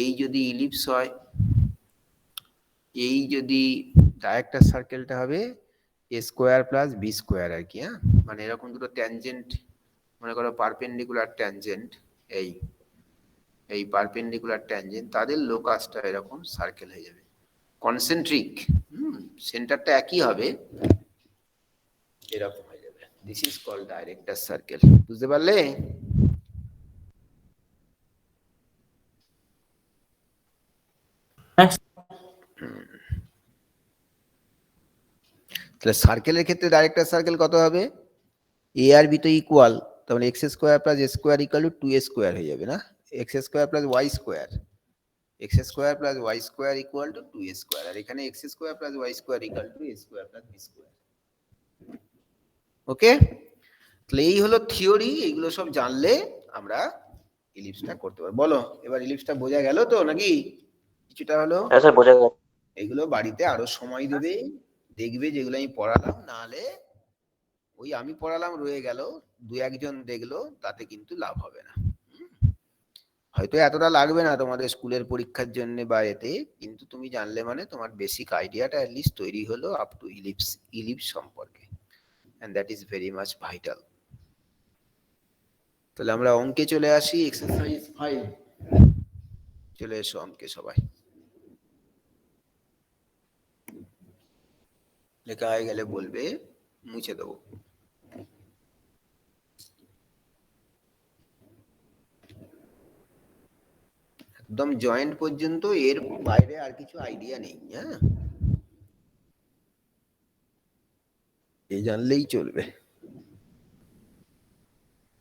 এই যদি ইলিপস হয়, এই যদি ডাইরেক্টার সার্কেলটা হবে a square plus b square আর কি। হ্যাঁ, মানে এরকম দুটো ট্যানজেন্ট মনে করো পারপেন্ডিকুলার ট্যানজেন্ট, এই পারপেন্ডিকুলার ট্যানজেন্ট, তাদের লোকাসটা এরকম সার্কেল হয়ে যাবে কনসেন্ট্রিক। সেন্টারটা একই হবে, এরকম হয়ে যাবে। This is called director circle. বুঝতে পারলে? তাহলে সার্কেলের ক্ষেত্রে ডাইরেক্টার সার্কেল কত হবে, এ আর বি তো ইকুয়াল, তাহলে x square plus a square equal to 2a square হয়ে যাবে না, x square plus Y square, x square plus Y square equal to 2a square. আর এখানে x square plus Y square equal to a square plus b square. Okay, তাহলে এই হলো থিওরি। এইগুলো সব জানলে আমরা ইলিপসটা করতে পারবো। বলো এবার ইলিপসটা বোঝা গেল তো নাকি? কিছুটা হলো? হ্যাঁ স্যার, বোঝা গেল। এইগুলো বাড়িতে আরো সময় দেবে, দেখবে যেগুলো আমি পড়ালাম, নাহলে ওই আমি পড়ালাম রয়ে গেল, দু একজন দেখলো, তাতে কিন্তু লাভ হবে না। হয়তো এতটা লাগবে না তোমাদের স্কুলের পরীক্ষার জন্য বা এতে, কিন্তু তুমি জানলে মানে তোমার বেসিক আইডিয়াটা অ্যাট লিস্ট তৈরি হলো আপ টু ইলিপস সম্পর্কে, and that is very much vital. তাহলে আমরা অঙ্কে চলে আসি। এক্সারসাইজ 5 চলে এসো অঙ্কে সবাই। লেখা হয়ে গেলে বলবে, মুছে দেবো। একদম জয়েন্ট পর্যন্ত, এর বাইরে আর কিছু আইডিয়া নেই। হ্যাঁ, এই জানলেই চলবে।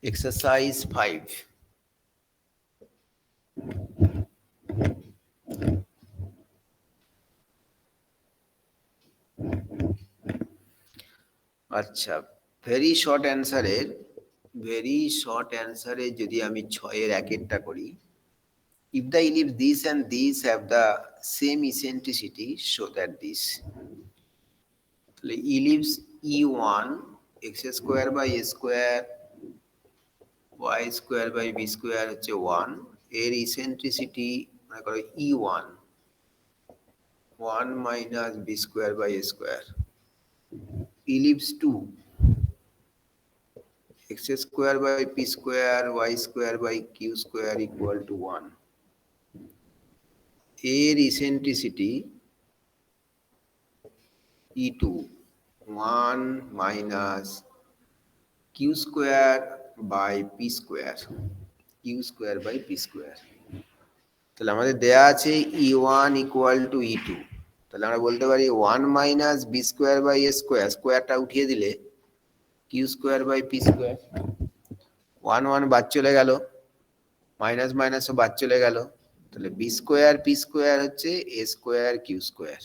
এক্সারসাইজ 5। আচ্ছা, ভেরি শর্ট অ্যান্সারে যদি আমি 6-এর একেরটা করি, if the ellipse this and this have the same eccentricity, show that this. তাহলে ellipse E1 x square by a square y square by b square হচ্ছে 1, এর ইসেন্ট্রিসিটি মনে করো E1 1 minus b square by a square. ellipse 2 x square by p square y square by q square equal to 1, এর eccentricity E2 1 minus q square by p square, q square by p square. তাহলে আমাদের দেয়া আছে E1 ইকুয়াল টু E2, তাহলে আমরা বলতে পারি 1 minus B square by A square, স্কোয়ারটা উঠিয়ে দিলে q square by p square, 1 বাদ চলে গেল, মাইনাস মাইনাসও বাদ চলে গেল, তাহলে বি স্কোয়ার পি স্কোয়ার হচ্ছে এ স্কোয়ার কিউ স্কোয়ার,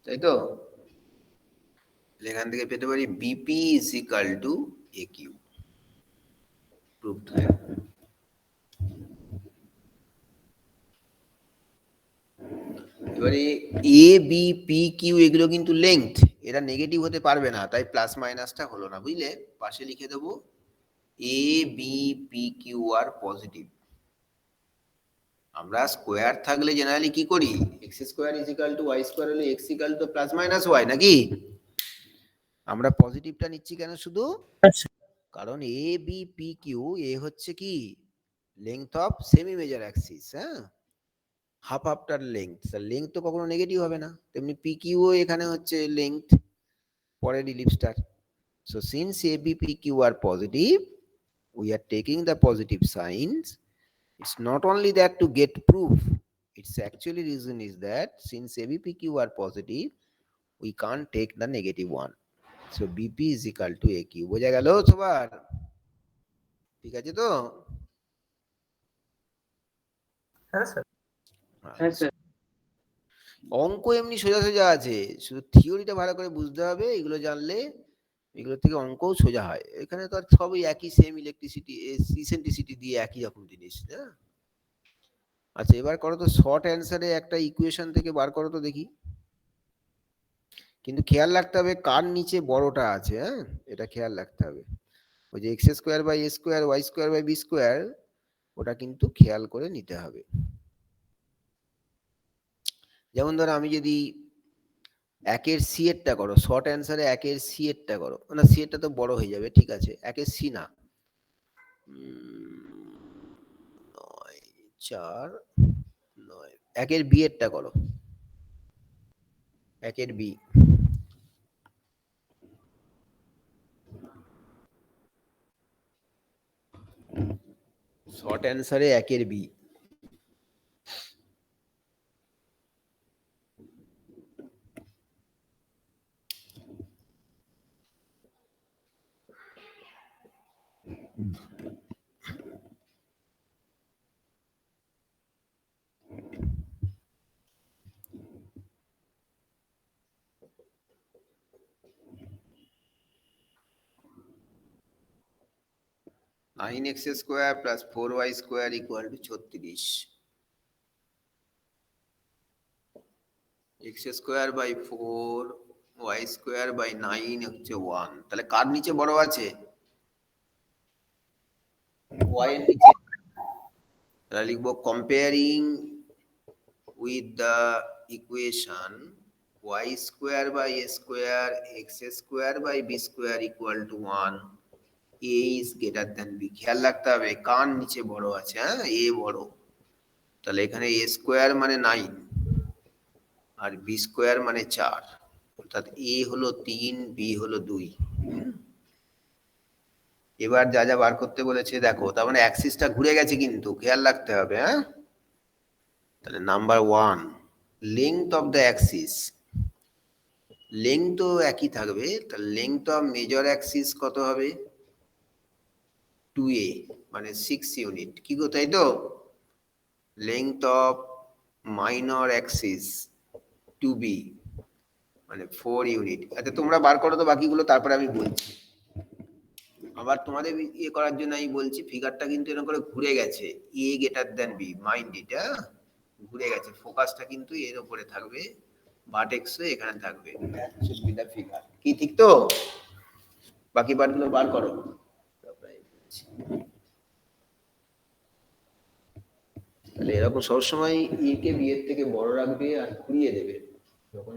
তাই তো? এখান থেকে পেতে পারি BP is equal to A Q. Proved হয়ে গেল। এবারে এ বি পি কিউ এগুলো কিন্তু লেংথ, এরা নেগেটিভ হতে পারবে না, তাই প্লাস মাইনাসটা হলো না, বুঝলে? পাশে লিখে দেবো এ বি পি কিউ আর পজিটিভ। আমরা স্কোয়ার থাকলে জেনারেলি কি করি, x square is equal to y square হলে x equal to plus minus y, নাকি? আমরা পজিটিভটা নিচ্ছি কেন শুধু? আচ্ছা, কারণ a b p q, a হচ্ছে কি length of semi major axis, হ্যাঁ, হাফ হাফটার লেংথ, লেংথ তো কখনো নেগেটিভ হবে না, তেমনি পি কিউ এখানে হচ্ছে লেংথ পরের ইলিপসটার। So since a b p q আর positive, we are taking the positive signs. It's not only that to get proof, its actually reason is that since ABPQ are positive, we can't take the negative one. So BP is equal to AQ. বোঝা গেল সবার? ঠিক আছে তো? হ্যাঁ স্যার। হ্যাঁ স্যার। অঙ্ক এমনি সোজা সোজা আছে, শুধু থিওরিটা ভালো করে বুঝতে হবে, এগুলো জানলে এগুলো থেকে অঙ্কও সোজা হয়। এখানে তো আর সবই একই, সেম ইলেকট্রিসিটি ইসেন্ট্রিসিটি দিয়ে একই রকম জিনিস, হ্যাঁ। আচ্ছা, এবার করো তো শর্ট অ্যান্সারে একটা ইকুয়েশন থেকে বার করো তো দেখি। কিন্তু খেয়াল রাখতে হবে কার নিচে বড়টা আছে, হ্যাঁ, এটা খেয়াল রাখতে হবে। ওই যে X square by A square Y square by B square, ওটা কিন্তু খেয়াল করে নিতে হবে। যেমন ধরো আমি যদি একের সি এরটা করো, শর্ট অ্যান্সারে একের সি এরটা করো, না সি এরটা তো বড় হয়ে যাবে, ঠিক আছে, একের সি না, 9 4 9, একের বি এরটা করো, একের বি। শর্ট অ্যান্সারে একের B. Nine X square plus 4y square equal to 36। X square by 4 Y square by 9 হচ্ছে 1, তাহলে কার নিচে বড় আছে? y এর নিচে। তাহলে লিখবো comparing with the equation y square by a square x square by B square equal to 1, a is greater than b। খেয়াল রাখতে হবে কার নিচে বড় আছে, হ্যাঁ, a বড়। তাহলে এখানে a স্কোয়ার মানে 9 আর বি স্কোয়ার মানে 4, অর্থাৎ a হলো 3, b হলো 2। এবার যা যা বার করতে বলেছে দেখো, তার মানে অ্যাক্সিসটা ঘুরে গেছে কিন্তু, খেয়াল রাখতে হবে, হ্যাঁ। তাহলে number 1, length of the Axis, length তো একই থাকবে, তাহলে লেংথ অফ মেজর অ্যাক্সিস কত হবে? 2a মানে 6 ইউনিট, কি গো, তাই তো? Length of minor Axis 2b মানে 4 ইউনিট। আচ্ছা তোমরা বার করো তো বাকিগুলো, তারপরে আমি বলছি। আবার তোমাদের ইয়ে করার জন্য আমি বলছি, ফিগারটা কিন্তু এরকম করে ঘুরে গেছে, এ গ্রেটার দ্যান বি, মাইন্ড এটা ঘুরে গেছে, ফোকাসটা কিন্তু এর উপরে থাকবে, ভার্টেক্সও এখানে থাকবে, শুড বি দ্য ফিগার। কি ঠিক তো? বাকি পার্টগুলো বার করো। তাহলে এরকম সবসময় ই কে বি এর থেকে বড় রাখবে আর ঘুরিয়ে দেবে যখন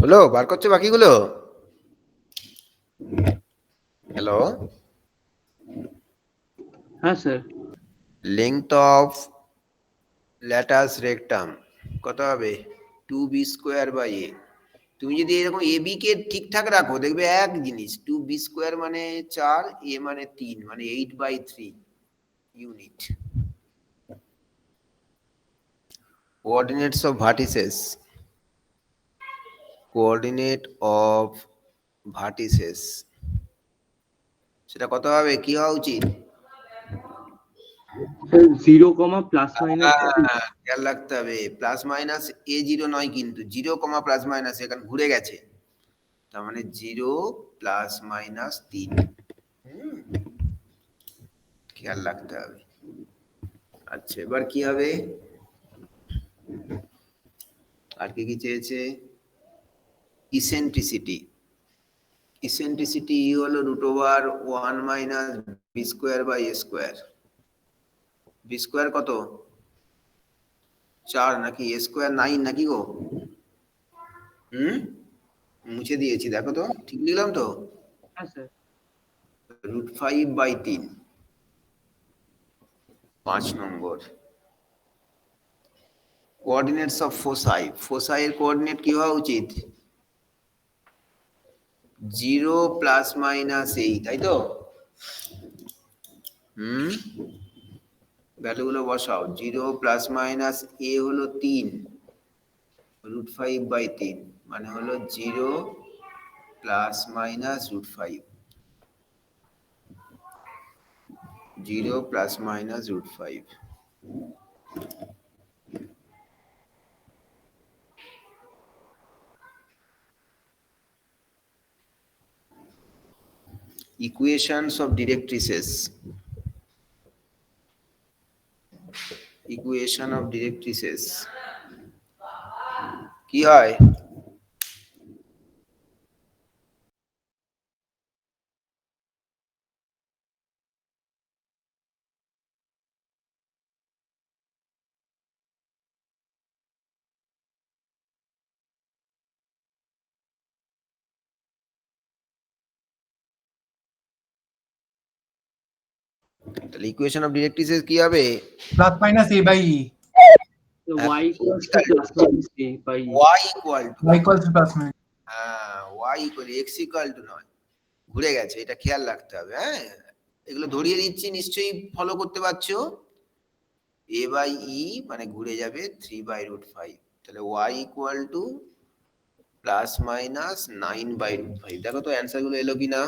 হলো, বার করছো বাকিগুলো? হ্যালো, হ্যাঁ স্যার। লেংথ অফ ল্যাটাস রেকটাম কত হবে? 2b square by a। তুমি যদি এরকম এ বি কে ঠিকঠাক রাখো দেখবে এক জিনিস, 2b স্কোয়ার মানে 4, a মানে 3, মানে 8/3 unit. Coordinates of vertices, coordinate of vertices সেটা কত হবে, কি হওয়া উচিত? Sir 0, plus minus. খেয়াল রাখতে হবে, প্লাস মাইনাস a0 নয় কিন্তু, 0, প্লাস মাইনাস এখানে ঘুরে গেছে, তার মানে 0 প্লাস মাইনাস 3। খেয়াল রাখতে হবে। আচ্ছা, এবার কি হবে? আর কি কি চেয়েছে? ইসেন্ট্রিসিটি। ইসেন্ট্রিসিটি হলো √1 minus B square by A square. B square কত? 4 নাকি এ স্কোয়ার 9 নাকি গো? মুছে দিয়েছি, দেখো তো ঠিক লিখলাম তো? হ্যাঁ স্যার। √5/3, 5 নম্বর। কোঅর্ডিনেটস অফ ফোসাই, ফোসাই এর কোঅর্ডিনেট কি হওয়া উচিত? 0 প্লাস মাইনাস 8, তাই তো? ভ্যালুগুলো বসাও। 0 প্লাস মাইনাস a হলো 3, √5/3 মানে হলো 0 plus minus √5, 0 plus minus √5। Equations of directrices, equation of directrices কি হয়? তাহলে ইকুয়েশন অফ ডিরেক্ট্রিসেস কি হবে? Plus minus a by e। y equals to plus minus a by y equal to, y equals to plus minus. হ্যাঁ y equal x equal to নয়, ঘুরে গেছে, এটা খেয়াল রাখতে হবে। হ্যাঁ, এগুলো ধরিয়ে দিচ্ছি, নিশ্চয়ই ফলো করতে পারছো। a বাই e মানে ঘুরে যাবে 3/√5, তাহলে y equal to plus minus 9/√5। দেখো তো অ্যান্সার গুলো এলো কিনা।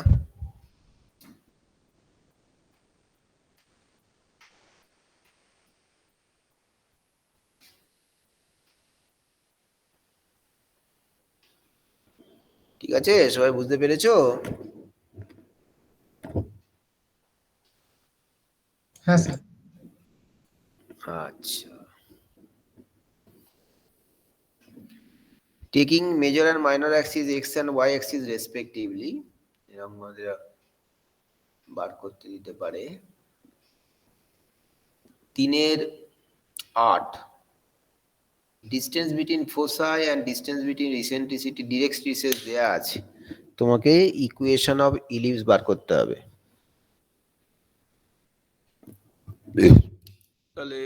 ঠিক আছে, সবাই বুঝতে পেরেছো? হ্যাঁ স্যার। আচ্ছা, taking major and minor axis x and y axis respectively, এরকম আমাদের বার করতে দিতে পারে। 3/8 distance between foci and distance between eccentricity directrices দেয়া আছে, তোমাকে ইকুয়েশন অফ ইলিপস বার করতে হবে। তাহলে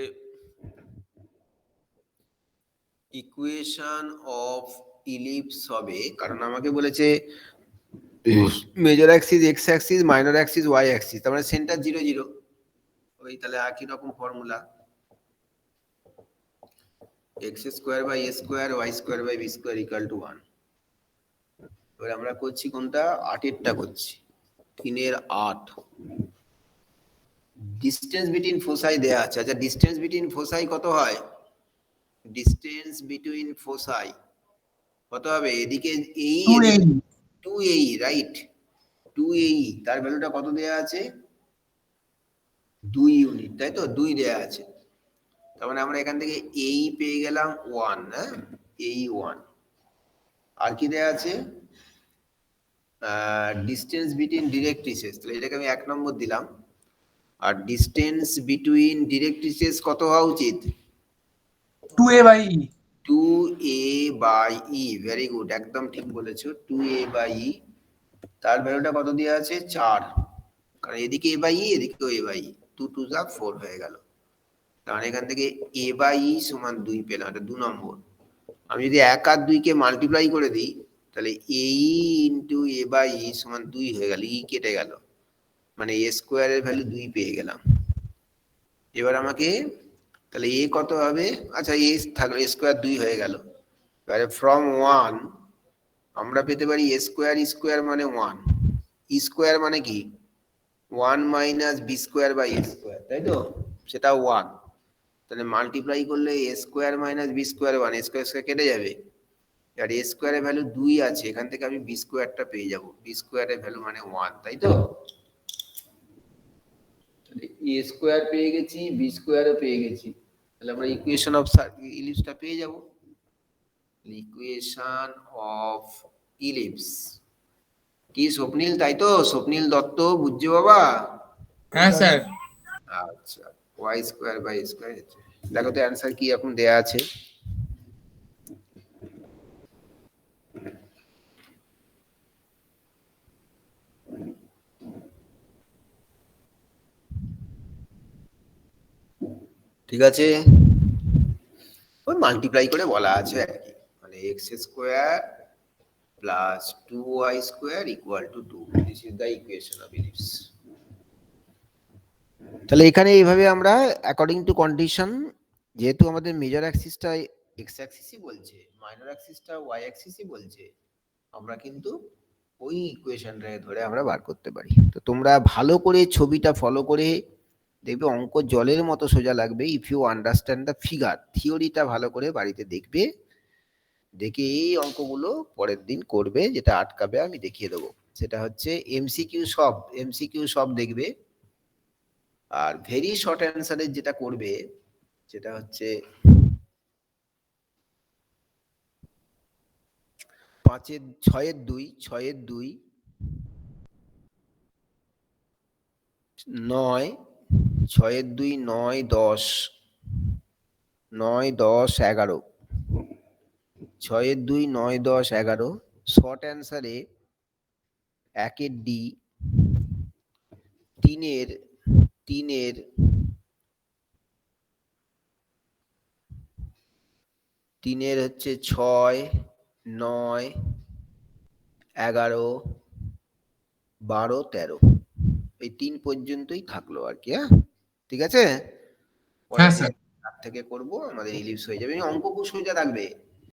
ইকুয়েশন অফ ইলিপস হবে, কারণ আমাকে বলেছে major axis X axis, minor axis Y axis, তার মানে সেন্টার 0 0। ওই তাহলে একই রকম ফর্মুলা, x square by a square y square by b square equal to 1। এবার আমরা করছি কোনটা? 8 এরটা করছি। 3/8 ডিসটেন্স বিটুইন ফোসাই দেয়া আছে। আচ্ছা, ডিসটেন্স বিটুইন ফোসাই কত হয়? ডিসটেন্স বিটুইন ফোসাই কত হবে? এদিকে এই 2AE, রাইট? 2AE, তার ভ্যালুটা কত দেয়া আছে? 2 ইউনিট, তাই তো? 2 দেয়া আছে, তার মানে আমরা এখান থেকে AE পেয়ে গেলাম 1। হ্যাঁ, AE 1। আর কি দেয়া আছে? ডিসটেন্স বিটুইন ডিরেক্ট্রিসেস, তাহলে এটাকে আমি 1 নম্বর দিলাম। আর ডিসটেন্স বিটুইন ডিরেক্ট্রিসেস কত হওয়া উচিত? 2a by e। 2a/e, very good, একদম ঠিক বলেছো, 2a/e, তার ভ্যালুটা কত দেওয়া আছে 4, কারণ এদিকে a/e এদিকেও a/e, 2 2 যা 4 হয়ে গেল, তাহলে এখান থেকে a/e সমান 2 পেলাম, এটা 2 নম্বর। আমি যদি 1 আর 2 কে মাল্টিপ্লাই করে দিই তাহলে ae ইন্টু a/e সমান 2 হয়ে গেল, e কেটে গেল, মানে a স্কোয়ারের ভ্যালু 2 পেয়ে গেলাম। এবার আমাকে তাহলে a কত হবে, আচ্ছা a থাকলো, a স্কোয়ার 2 হয়ে গেল। এবারে ফ্রম 1 আমরা পেতে পারি a স্কোয়ার স্কোয়ার মানে 1, e স্কোয়ার মানে কি 1 minus B square by A square, তাই তো, সেটা 1, তাহলে মাল্টিপ্লাই করলে a square minus B square 1, a square square কেটে যাবে, আর a স্কোয়ারের ভ্যালু 2 আছে, এখান থেকে আমি বি স্কোয়ারটা পেয়ে যাব, বি স্কোয়ারের ভ্যালু মানে 1, তাই তো, তাহলে a স্কোয়ার পেয়ে গেছি, বি স্কোয়ারও পেয়ে গেছি, তাহলে আমরা ইকুয়েশন অফ ইলিপসটা পেয়ে যাব। ইকুয়েশন অফ ইলিপস কি স্বপ্নিল, তাই তো, স্বপ্নিল দত্ত, বুঝছো বাবা? হ্যাঁ স্যার। আচ্ছা, y স্কয়ার বাই স্কয়ার, দেখো তো অ্যানসার কি এখন দেয়া আছে। ঠিক আছে, ওই মাল্টিপ্লাই করে বলা আছে আর কি, মানে x square plus 2y square equal two 2, this is the equation of ellipse. তাহলে এখানে এইভাবে আমরা অ্যাকর্ডিং টু কন্ডিশন, যেহেতু আমাদের মেজর অ্যাক্সিসটা এক্স অ্যাক্সিসই বলছে, মাইনর অ্যাক্সিসটা ওয়াই অ্যাক্সিসই বলছে, আমরা কিন্তু ওই ইকুয়েশনটাকে ধরে আমরা বার করতে পারি। তো তোমরা ভালো করে ছবিটা ফলো করে দেখবে অঙ্ক জলের মতো সোজা লাগবে, if you understand the figure. থিওরিটা ভালো করে বাড়িতে দেখবে, দেখে এই অঙ্কগুলো পরের দিন করবে, যেটা আটকাবে আমি দেখিয়ে দেবো, সেটা হচ্ছে এমসিকিউ সব দেখবে। আর ভেরি শর্ট অ্যান্সারের যেটা করবে সেটা হচ্ছে 6 এর 2 9, 6 এর 2 9 10 9 10 11, 6 এর 2 9 10 11, শর্ট অ্যান্সারে 1 এর ডি, 3 এর হচ্ছে 6 9 11 12 13, এই 3 পর্যন্তই থাকলো আর কি। হ্যাঁ ঠিক আছে, হ্যাঁ স্যার। তার থেকে করব, আমাদের ইলিপস হয়ে যাবে। অঙ্ক খুব সোজা থাকবে,